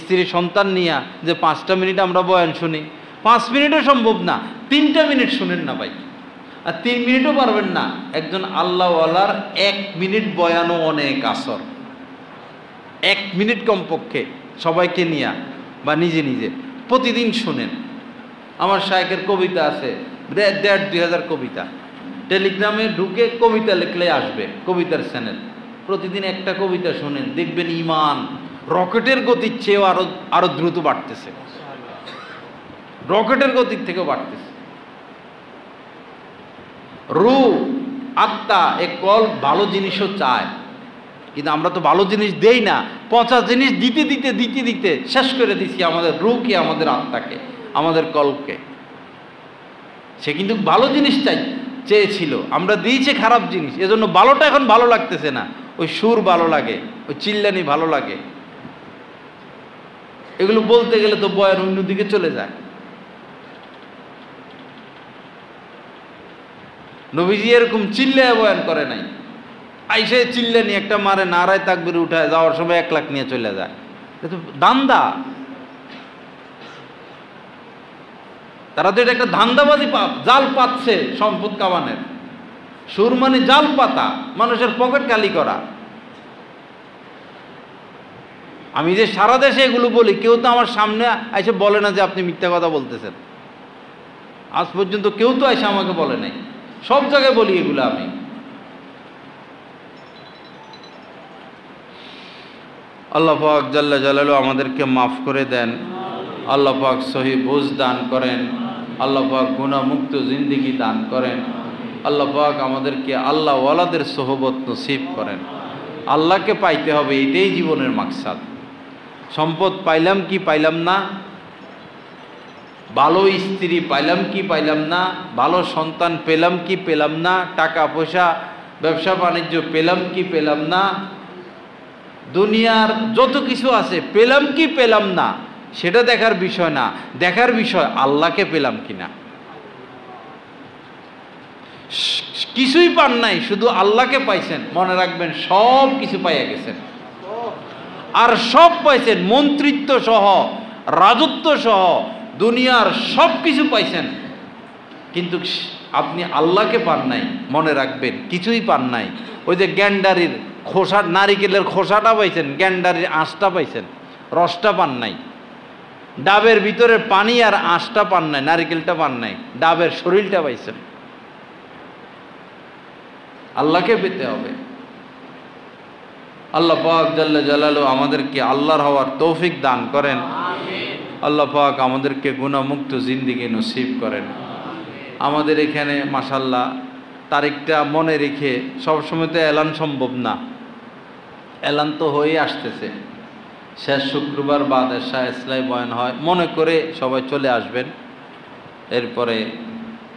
স্ত্রী সন্তান নিয়ে যে 5টা মিনিট আমরা বয়ান শুনি, 5 মিনিটও সম্ভব না, 3টা মিনিট শুনেন না ভাই। আর 3 মিনিটও পারবেন না, একজন আল্লাহওয়ালার 1 মিনিট বয়ানও অনেক আসর। 1 মিনিট কমপক্ষে সবাইকে নিয়ে বা নিজে নিজে প্রতিদিন শুনেন। আমার শায়েখের কবিতা আছে 1,500-2,000 কবিতা। টেলিগ্রামে ঢুকে কবিতা লিখলে আসবে, কবিতার চ্যানেল। প্রতিদিন একটা কবিতা শুনেন, দেখবেন ইমান রকেটের গতির চেয়েও আরো দ্রুত বাড়তেছে, রকেটের গতির থেকেও বাড়তেছে। রূহ আত্মা এ কল ভালো জিনিসও চায়, কিন্তু আমরা তো ভালো জিনিস দেই না। পচা জিনিস দিতে দিতে দিতে দিতে শেষ করে দিছি আমাদের রূহকে, আমাদের আত্মাকে, আমাদের কলকে। সে কিন্তু ভালো জিনিস চেয়েছিল, আমরা দিয়েছি খারাপ জিনিস, এজন্য ভালোটা এখন ভালো লাগতেছে না। ওই সুর ভালো লাগে, ওই চিল্লানি ভালো লাগে। এগুলো বলতে গেলে তো বয়ান অন্যদিকে চলে যায়। নবীজি এরকম চিল্লায় বয়ান করে নাই। আইসে চিল্লানি একটা মারে, নারায় তাকবীর উঠায়, যাওয়ার সময় 1 লাখ নিয়ে চলে যায়। এটা দান্দা। তারা তো এটা একটা ধান্দাবাজি পাপ, জাল পাচ্ছে সম্পদ কামানের। সুর মানে জাল পাতা, মানুষের পকেট খালি করা। আমি যে সারা দেশে এগুলো বলি, কেউ তো আমার সামনে এসে বলে না যে আপনি মিথ্যা কথা বলতেছেন। আজ পর্যন্ত কেউ তো এসে আমাকে বলে নাই, সব জায়গায় বলি এগুলো আমি। আল্লাহ পাক জাল্লা জালালু আমাদেরকে মাফ করে দেন। আল্লাহ পাক সহি বুঝ দান করেন। আল্লাহ পাক গুনাহমুক্ত জিন্দেগি দান করেন। আল্লাহ পাক আমাদেরকে আল্লাহ ওয়ালাদের সোহবত নসিব করেন। আল্লাহকে পাইতে হবে, এটাই জীবনের মাকসাদ। সম্পদ পাইলাম কি পাইলাম না, ভালো স্ত্রী পাইলাম কি পাইলাম না, ভালো সন্তান পেলাম কি পেলাম না, টাকা পয়সা ব্যবসা বাণিজ্য পেলাম কি পেলাম না, দুনিয়ার যত কিছু আছে পেলাম কি পেলাম না, সেটা দেখার বিষয় না। দেখার বিষয় আল্লাহকে পেলাম কিনা। কিছুই পান নাই, শুধু আল্লাহকে পাইছেন, মনে রাখবেন সব কিছু পাইয়া গেছেন। আর সব পাইছেন, মন্ত্রিত্ব সহ, রাজত্ব সহ, দুনিয়ার সব কিছু পাইছেন, কিন্তু আপনি আল্লাহকে পান নাই। মনে রাখবেন কিছুই পান নাই। ওই যে গ্যান্ডারির খোসা, নারিকেলের খোসাটা পাইছেন, গ্যান্ডারির আঁশটা পাইছেন, রসটা পান নাই। ডাবের ভিতরে পানি আর আঁশটা পান নাই, নারিকেলটা পান নাই, ডাবের শরীরটা পাইছেন। আল্লাহকে পেতে হবে। আল্লাহ পাক জাল্লা জালালু আমাদেরকে আল্লাহর হওয়ার তৌফিক দান করেন। আল্লাহ পাক আমাদেরকে গুনাহমুক্ত জিন্দেগি নসিব করেন। আমাদের এখানে মাশাআল্লাহ তারিখটা মনে রেখে, সবসময় তো এলান সম্ভব না, এলান তো হয়ে আসতেছে। শেষ শুক্রবার বাদ এশা ইসলাই বয়ান হয়, মনে করে সবাই চলে আসবেন। এরপরে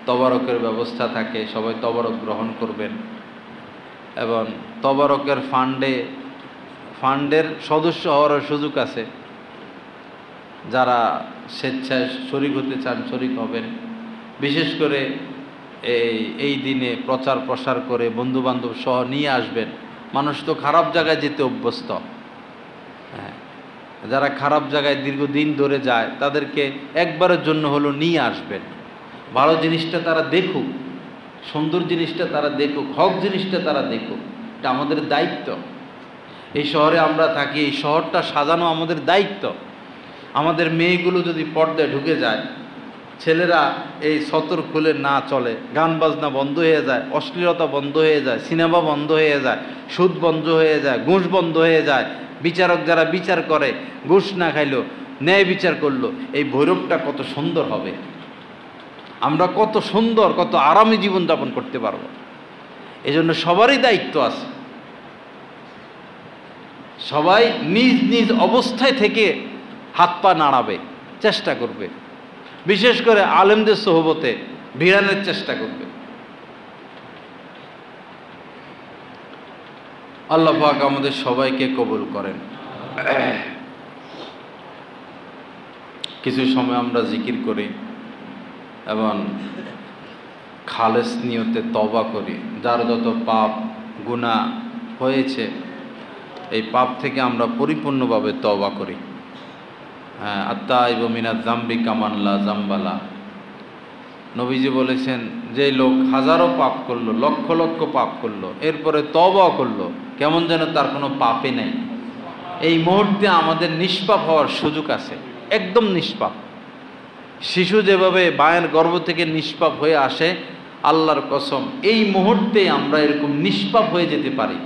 তবারকের ব্যবস্থা থাকে, সবাই তবারক গ্রহণ করবেন। এবং তবারকের ফান্ডের সদস্য হওয়ার সুযোগ আছে। যারা স্বেচ্ছায় শরীক হতে চান শরীক হবেন। বিশেষ করে এই দিনে প্রচার প্রসার করে বন্ধুবান্ধব সহ নিয়ে আসবেন। মানুষ তো খারাপ জায়গায় যেতে অভ্যস্ত। হ্যাঁ, যারা খারাপ জায়গায় দীর্ঘদিন ধরে যায় তাদেরকে একবারের জন্য হলো নিয়ে আসবেন। ভালো জিনিসটা তারা দেখুক, সুন্দর জিনিসটা তারা দেখুক, হক জিনিসটা তারা দেখুক। এটা আমাদের দায়িত্ব। এই শহরে আমরা থাকি, এই শহরটা সাজানো আমাদের দায়িত্ব। আমাদের মেয়েগুলো যদি পর্দায় ঢুকে যায়, ছেলেরা এই সতর খুলে না চলে, গান বাজনা বন্ধ হয়ে যায়, অশ্লীলতা বন্ধ হয়ে যায়, সিনেমা বন্ধ হয়ে যায়, সুদ বন্ধ হয়ে যায়, ঘুষ বন্ধ হয়ে যায়, বিচারক যারা বিচার করে ঘুষ না খাইলো ন্যায় বিচার করলো, এই ভৈরবটা কত সুন্দর হবে। আমরা কত সুন্দর, কত আরামে জীবনযাপন করতে পারবো। এজন্য সবারই দায়িত্ব আছে, সবাই নিজ নিজ অবস্থায় থেকে হাত পা নাড়াবে, চেষ্টা করবে, বিশেষ করে আলেমদের সোহবতে ভিড়ানোর চেষ্টা করবে। আল্লাহ পাক আমাদের সবাইকে কবুল করেন। কিছু সময় আমরা জিকির করি এবং খালেস নিয়তে তওবা করি। যার যত পাপ গুনাহ হয়েছে এই পাপ থেকে আমরা পরিপূর্ণভাবে তওবা করি। হ্যাঁ, আত্তাইবু মিনাজ যামবি কামান লা যামবালা। নবীজি বলেছেন, যে লোক হাজারো পাপ করলো, লক্ষ লক্ষ পাপ করলো, এরপরে তওবা করলো, কেমন যেন তার কোনো পাপই নেই। এই মুহূর্তে আমাদের নিষ্পাপ হওয়ার সুযোগ আছে, একদম নিষ্পাপ। শিশু যেভাবে মায়ের গর্ভ থেকে নিষ্পাপ হয়ে আসে, আল্লাহর কসম এই মুহূর্তে আমরা এরকম নিষ্পাপ হয়ে যেতে পারি।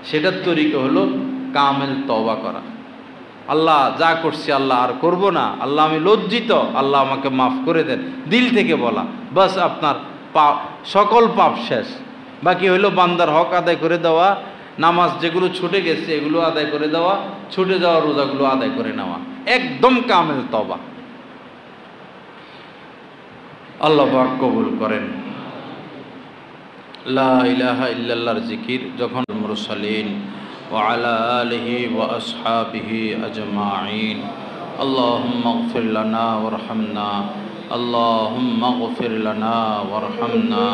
সেটার তরিকা হলো কামেল তওবা করা। আল্লাহ যা করছি আল্লাহ আর করব না, আল্লাহ আমি লজ্জিত, আল্লাহ আমাকে মাফ করে দেন, দিল থেকে বলা, বাস আপনার পাপ, সকল পাপ শেষ। বাকি হইল বান্দার হক আদায় করে দেওয়া, নামাজ যেগুলো ছুটে গেছে এগুলো আদায় করে দেওয়া, ছুটে যাওয়া রোজাগুলো আদায় করে নেওয়া, একদম কামেল তওবা। আল্লাহ পাক কবুল করেন। লা ইলাহা ইল্লাল্লাহর জিকির যখন মুরসালিন ওয়া আলা আলিহি ওয়া আসহাবিহি আজমাইন। আল্লাহুম্মা ইগফির লানা ওয়ারহামনা, আল্লাহুম্মা ইগফির লানা ওয়ারহামনা,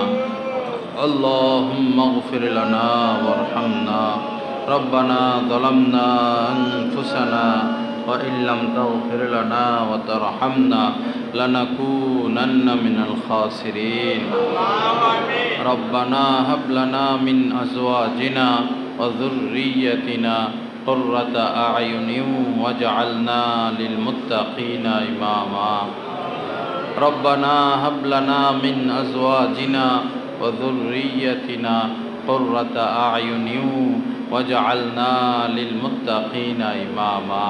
আল্লাহুম্মা ইগফির লানা ওয়ারহামনা। রব্বানা যালামনা আনফুসানা ওয়া ইল্লাম তাগফির লানা ওয়া তারহামনা লানাকুনান্না মিনাল খাসিরিন। রব্বানা হাব লানা মিন আজওয়াজিনা ওয়া যুররিয়্যাতিনা কুররাতা আ'য়ুনিন ওয়াজআলনা লিল মুত্তাকিনা ইমামা। রব্বানা হাব লানা মিন আজওয়াজিনা ওয়া যুররিয়্যাতিনা কুররাতা আ'য়ুনিন ওয়াজআলনা লিল মুত্তাকিনা ইমামা।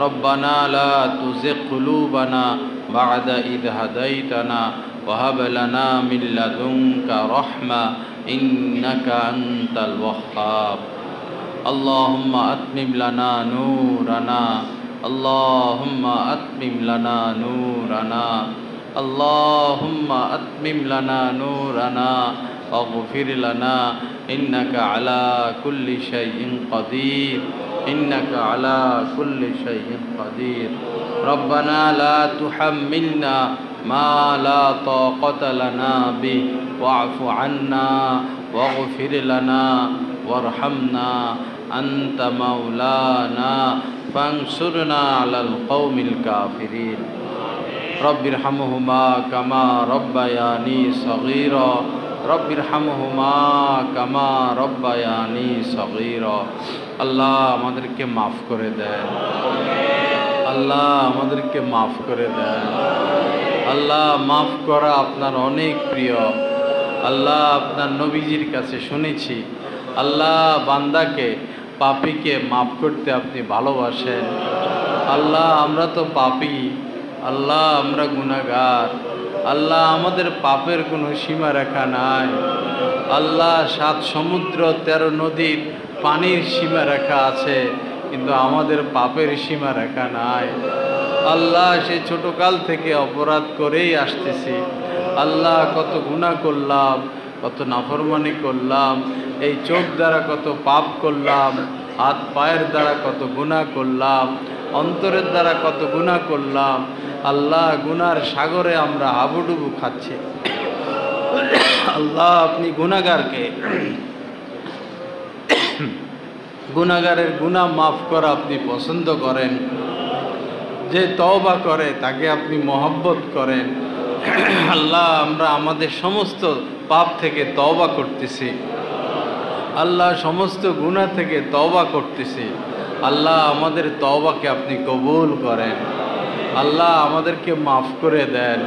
রব্বানা লা তুযিগ কুলুবানা বা'দা ইয হাদাইতানা ওয়া হাব লানা মিন লাদুনকা রাহমা ইন্নাকা আনতাল ওয়াহ্হাব। আল্লাহুম্মা আতমিম লানা নূরানা, আল্লাহুম্মা আতমিম লানা নূরানা, আল্লাহুম্মা আতমিম লানা নূরানা ওয়াগফির লানা ইন্নাকা আলা কুল্লি শাইইন কাদির, ইন্নাকা আলা কুল্লি শাইইন কাদির। রব্বানা লা তুহাম্মিলনা মা লা তাকাতা লানা বিহি ওয়া'ফু আন্না ওয়াগফির লানা ওয়ারহামনা আনতা মাওলানা ফানসুরনা আলাল কওমিল কাফিরিন। রব্বিরহামহুমা কামা রব্বায়ানি সগীরা, রব্বিরহামহুমা কামা রব্বায়ানি সগীরা। আল্লাহ আমাদেরকে মাফ করে দেন, আল্লাহ আমাদেরকে মাফ করে দেন। আল্লাহ মাফ করা আপনার অনেক প্রিয়। আল্লাহ আপনার নবীজির কাছে শুনেছি, আল্লাহ বান্দাকে পাপীকে মাফ করতে আপনি ভালোবাসেন। আল্লাহ আমরা তো পাপী, আল্লাহ আমরা গুনাহগার, আল্লাহ আমাদের পাপের কোনো সীমা রেখা নাই। আল্লাহ 7 সমুদ্র 13 নদীর পানির সীমা রেখা আছে, কিন্তু আমাদের পাপের সীমা রেখা নাই। আল্লাহ সেই ছোটকাল থেকে অপরাধ করেই আসতেছি। আল্লাহ কত গুনাহ করলাম, কত নাফরমানি করলাম, এই চোখ দ্বারা কত পাপ করলাম, হাত পায়ের দ্বারা কত গুনাহ করলাম, অন্তরের দ্বারা কত গুনাহ করলাম। আল্লাহ গুনার সাগরে আমরা হাবুডুবু খাচ্ছি। আল্লাহ আপনি গুনাহগারকে, গুনাহগারের গুনাহ মাফ করা আপনি পছন্দ করেন। যে তওবা করে তাকে আপনি মহব্বত করেন। আল্লাহ আমরা আমাদের সমস্ত পাপ থেকে তওবা করতেছি, আল্লাহ সমস্ত গুনাহ থেকে তওবা করতেছি। আল্লাহ আমাদের তওবাকে আপনি কবুল করেন, আল্লাহ আমাদেরকে মাফ করে দেন।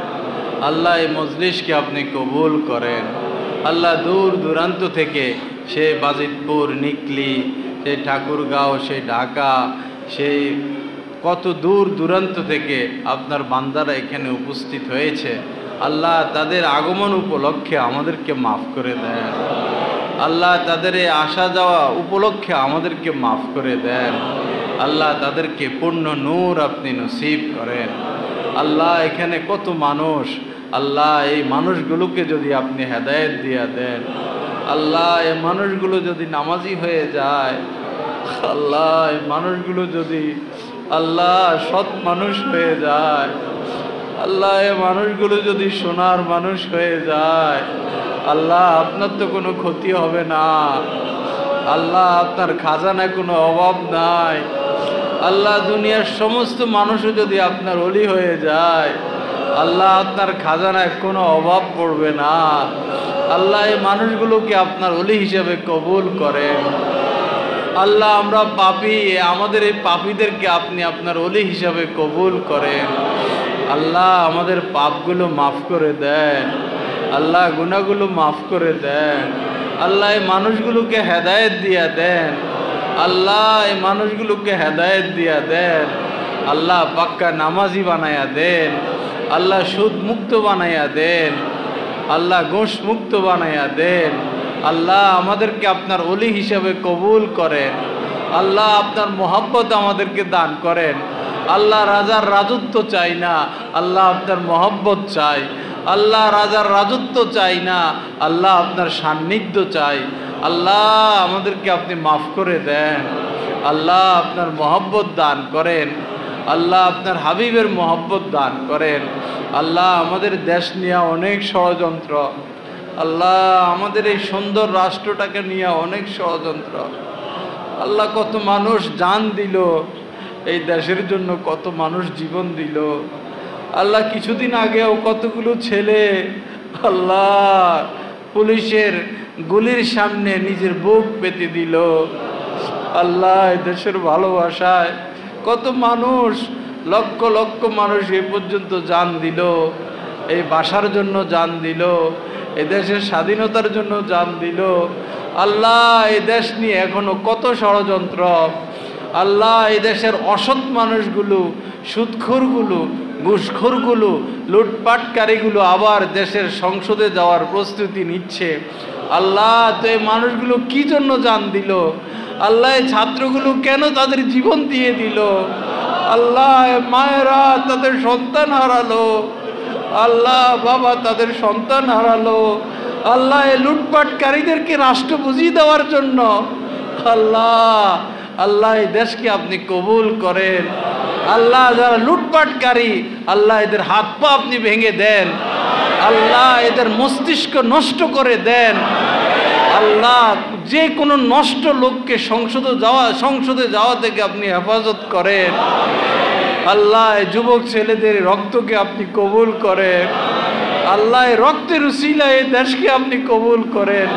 আল্লাহ এই মজলিসকে আপনি কবুল করেন। আল্লাহ দূর দূরান্ত থেকে, সে বাজিতপুর, নিকলি, সেই ঠাকুরগাঁও, সেই ঢাকা, সেই কত দূর দূরান্ত থেকে আপনার বান্দারা এখানে উপস্থিত হয়েছে। আল্লাহ তাদের আগমন উপলক্ষে আমাদেরকে মাফ করে দেন। আল্লাহ তাদের এই আসা যাওয়া উপলক্ষে আমাদেরকে মাফ করে দেন। আল্লাহ তাদেরকে পূর্ণ নূর আপনি নসিব করেন। আল্লাহ এখানে কত মানুষ, আল্লাহ এই মানুষগুলোকে যদি আপনি হেদায়েত দিয়া দেন, আল্লাহ এই মানুষগুলো যদি নামাজি হয়ে যায়, আল্লাহ এই মানুষগুলো যদি আল্লাহ সৎ মানুষ হয়ে যায়, আল্লাহ এই মানুষগুলো যদি সোনার মানুষ হয়ে যায়, আল্লাহ আপনার তো কোনো ক্ষতি হবে না। আল্লাহ আপনার খাজানায় কোনো অভাব নাই। আল্লাহ দুনিয়ার সমস্ত মানুষও যদি আপনার ওলি হয়ে যায়, আল্লাহ আপনার খাজানায় কোনো অভাব পড়বে না। আল্লাহ এই মানুষগুলোকে আপনার ওলি হিসেবে কবুল করেন। আল্লাহ আমরা পাপী, আমাদের এই পাপীদেরকে আপনি আপনার ওলি হিসাবে কবুল করেন। আল্লাহ আমাদের পাপগুলো মাফ করে দেন। আল্লাহ গুনাহগুলো মাফ করে দেন। আল্লাহ এই মানুষগুলোকে হেদায়েত দিয়া দেন। আল্লাহ এই মানুষগুলোকে হেদায়েত দিয়া দেন। আল্লাহ পাক্কা নামাজি বানায়া দেন। আল্লাহ সুদ মুক্ত বানায়া দেন। আল্লাহ ঘুষ মুক্ত বানায়া দেন। আল্লাহ আমাদেরকে আপনার ওলি হিসাবে কবুল করেন। আল্লাহ আপনার মোহাব্বত আমাদেরকে দান করেন। আল্লাহ রাজার রাজত্ব চাই না, আল্লাহ আপনার মোহাব্বত চাই। আল্লাহ রাজার রাজত্ব চাই না, আল্লাহ আপনার সান্নিধ্য চাই। আল্লাহ আমাদেরকে আপনি মাফ করে দেন। আল্লাহ আপনার মোহাব্বত দান করেন। আল্লাহ আপনার হাবিবের মোহাব্বত দান করেন। আল্লাহ আমাদের দেশ নিয়ে অনেক ষড়যন্ত্র, আল্লাহ আমাদের এই সুন্দর রাষ্ট্রটাকে নিয়ে অনেক ষড়যন্ত্র। আল্লাহ কত মানুষ জান দিল এই দেশের জন্য, কত মানুষ জীবন দিল। আল্লাহ কিছুদিন আগেও কতগুলো ছেলে আল্লাহ পুলিশের গুলির সামনে নিজের বুক পেতে দিল। আল্লাহ এই দেশের ভালোবাসায় কত মানুষ, লক্ষ লক্ষ মানুষ এ পর্যন্ত জান দিল, এই ভাষার জন্য জান দিল, এই দেশের স্বাধীনতার জন্য জান দিল। আল্লাহ এই দেশ নিয়ে এখনো কত ষড়যন্ত্র। আল্লাহ এই দেশের অসৎ মানুষগুলো, সুদখোরগুলো, ঘুষখোরগুলো, লুটপাটকারীগুলো আবার দেশের সংসদে যাওয়ার প্রস্তুতি নিচ্ছে। আল্লাহ তো এই মানুষগুলো কি জন্য জান দিল? আল্লাহ এই ছাত্রগুলো কেন তাদের জীবন দিয়ে দিল? আল্লাহ মায়েরা তাদের সন্তান হারালো, আল্লাহ বাবা তাদের সন্তান হারালো। আল্লাহ এই লুটপাটকারীদেরকে রাষ্ট্র বুঝিয়ে দেওয়ার জন্য। আল্লাহ আল্লাহ এই দেশকে আপনি কবুল করেন। আল্লাহ যারা লুটপাটকারী, আল্লাহ এদের হাত পা আপনি ভেঙে দেন। আল্লাহ এদের মস্তিষ্ক নষ্ট করে দেন। আল্লাহ যে কোনো নষ্ট লোককে সংসদে যাওয়া থেকে আপনি হেফাজত করেন। আল্লাহ যুবক ছেলেদের রক্তকে আপনি কবুল করেন। আল্লাহ রক্তের উসিলায় এই দেশকে আপনি কবুল করেন।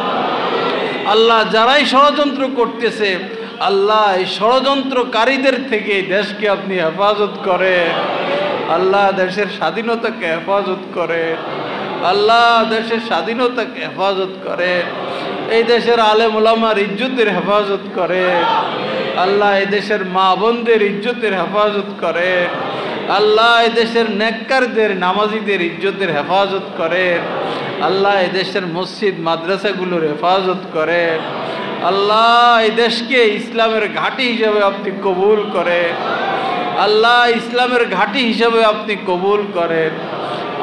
আল্লাহ যারাই ষড়যন্ত্র করতেছে, আল্লাহ এই ষড়যন্ত্রকারীদের থেকে দেশকে আপনি হেফাজত করেন। আল্লাহ দেশের স্বাধীনতাকে হেফাজত করেন। আল্লাহ দেশের স্বাধীনতাকে হেফাজত করেন। এই দেশের আলেম ওলামার ইজ্জতের হেফাজত করেন। আল্লাহ এই দেশের মা বোনদের ইজ্জতের হেফাজত করেন। আল্লাহ এই দেশের নেককারদের, নামাজিদের ইজ্জতের হেফাজত করেন। আল্লাহ এই দেশের মসজিদ মাদ্রাসাগুলোর হেফাজত করেন। আল্লাহ এই দেশকে ইসলামের ঘাঁটি হিসাবে আপনি কবুল করেন। আল্লাহ ইসলামের ঘাঁটি হিসাবে আপনি কবুল করেন।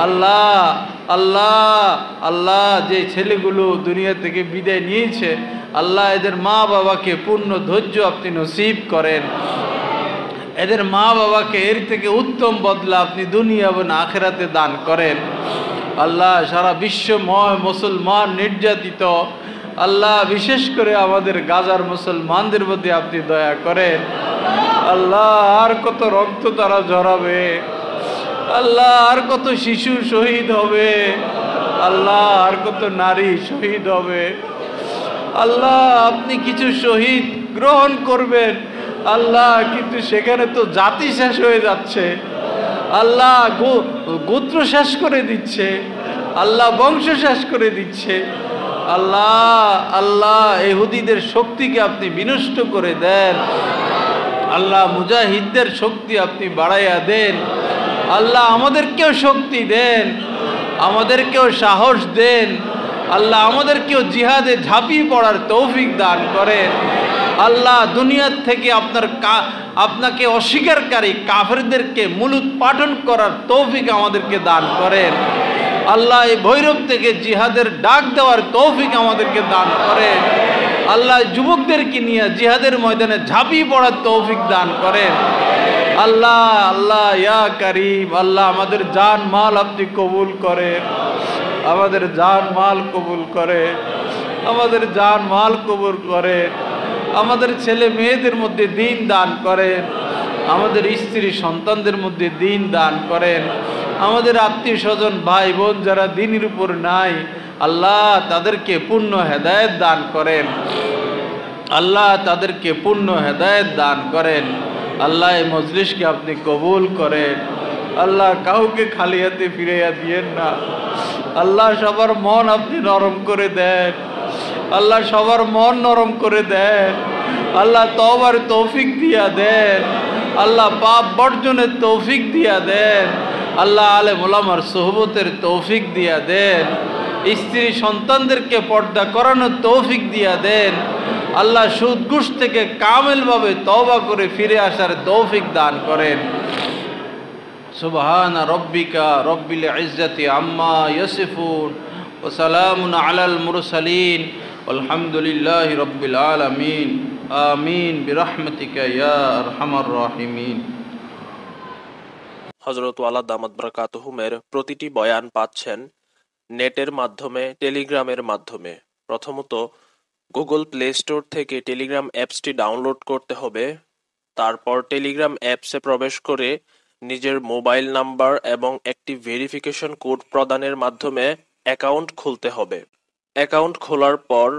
আল্লাহ আল্লাহ আল্লাহ যে ছেলেগুলো দুনিয়া থেকে বিদায় নিয়েছে, আল্লাহ এদের মা বাবাকে পূর্ণ ধৈর্য আপনি নসিব করেন। এদের মা বাবাকে এর থেকে উত্তম বদলা আপনি দুনিয়া এবং আখিরাতে দান করেন। আল্লাহ সারা বিশ্বময় মুসলমান নির্যাতিত, আল্লাহ বিশেষ করে আমাদের গাজার মুসলমানদের প্রতি আপনি দয়া করেন। আল্লাহ আর কত রক্ত তারা ঝরাবে, আল্লাহ আর কত শিশু শহীদ হবে, আল্লাহ আর কত নারী শহীদ হবে। আল্লাহ আপনি কিছু শহীদ গ্রহণ করবেন আল্লাহ, কিন্তু সেখানে তো জাতি শেষ হয়ে যাচ্ছে। আল্লাহ গোত্র শেষ করে দিচ্ছে, আল্লাহ বংশ শেষ করে দিচ্ছে। আল্লাহ আল্লাহ ইহুদিদের শক্তিকে আপনি বিনষ্ট করে দেন। আল্লাহ মুজাহিদদের শক্তি আপনি বাড়াইয়া দেন। আল্লাহ আমাদেরকেও শক্তি দেন। আমাদেরকেও সাহস দেন আল্লাহ, আমাদেরকেও জিহাদে ঝাঁপিয়ে পড়ার তৌফিক দান করেন আল্লাহ। দুনিয়ার থেকে আপনাকে অস্বীকারী কাফেরদেরকে মূলোৎপাটন করার তৌফিক আমাদেরকে দান করেন আল্লাহ। এই ভৈরব থেকে জিহাদের ডাক দেওয়ার তৌফিক আমাদেরকে দান করেন আল্লাহ। যুবকদেরকে নিয়ে জিহাদের ময়দানে ঝাঁপিয়ে পড়ার তৌফিক দান করেন আল্লাহ। আল্লাহ ইয়া করিম আল্লাহ, আমাদের জান মাল আপনি কবুল করেন, আমাদের জান মাল কবুল করে, আমাদের জান মাল কবুল করে, আমাদের ছেলে মেয়েদের মধ্যে দ্বীন দান করেন, আমাদের স্ত্রী সন্তানদের মধ্যে দ্বীন দান করেন, আমাদের আত্মীয় স্বজন ভাই বোন যারা দ্বীনের উপর নাই আল্লাহ তাদেরকে পূর্ণ হেদায়েত দান করেন আল্লাহ, তাদেরকে পূর্ণ হেদায়েত দান করেন আল্লাহ। এই মজলিসকে আপনি কবুল করেন আল্লাহ, কাউকে খালি হাতে ফিরাইয়া দিয়েন না আল্লাহ। সবার মন আপনি নরম করে দেন আল্লাহ, সবার মন নরম করে দেন আল্লাহ। তওবার তৌফিক দিয়া দেন আল্লাহ, পাপ বর্জনের তৌফিক দিয়া দেন আল্লাহ। আলেম ওলামার সোহবতের তৌফিক দিয়া দেন, স্ত্রী সন্তানদেরকে পর্দা করানোর তৌফিক দিয়া দেন আল্লাহ। সুদ ঘুষ থেকে কামেলভাবে তওবা করে ফিরে আসার তৌফিক দান করেন। সুবহান রব্বিকা রব্বিল ইজ্জাতি আম্মা ইয়াসিফুন ওয়া সালামুন আলাল মুরসালিন আলহামদুলিল্লাহি রব্বিল আলামিন আমিন বিরহমাতিকা ইয়া আরহামার রাহিমিন। হযরত ওয়ালা দামাত বারাকাতুহুমের প্রতিটি বয়ান পাচ্ছেন নেটের মাধ্যমে, টেলিগ্রামের মাধ্যমে। প্রথমত গুগল প্লে স্টোর থেকে টেলিগ্রাম অ্যাপসটি ডাউনলোড করতে হবে। তারপর টেলিগ্রাম অ্যাপসে প্রবেশ করে নিজের মোবাইল নাম্বার এবং একটি ভেরিফিকেশন কোড প্রদানের মাধ্যমে অ্যাকাউন্ট খুলতে হবে। অ্যাকাউন্ট খোলার পর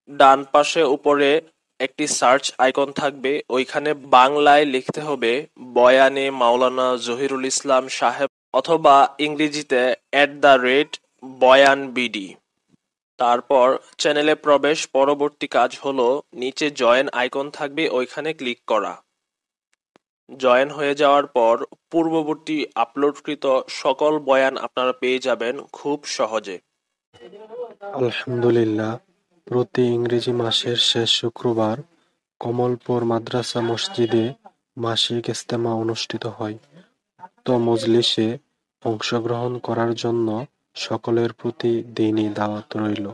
ডান পাশে উপরে একটি সার্চ আইকন থাকবে, ওইখানে বাংলায় লিখতে হবে বয়ানে মাওলানা জহিরুল ইসলাম সাহেব, অথবা ইংরেজিতে @বয়ানবিডি। তারপর চ্যানেলে প্রবেশ। পরবর্তী কাজ হলো নিচে জয়েন আইকন থাকবে, ওইখানে ক্লিক করা। জয়েন হয়ে যাওয়ার পর পূর্ববর্তী আপলোডকৃত সকল বয়ান আপনারা পেয়ে যাবেন খুব সহজে। আলহামদুলিল্লাহ, প্রতি ইংরেজি মাসের শেষ শুক্রবার কমলপুর মাদ্রাসা মসজিদে মাসিক ইজতেমা অনুষ্ঠিত হয়। উক্ত মজলিসে অংশগ্রহণ করার জন্য সকলের প্রতি দীনী দাওয়াত রইল।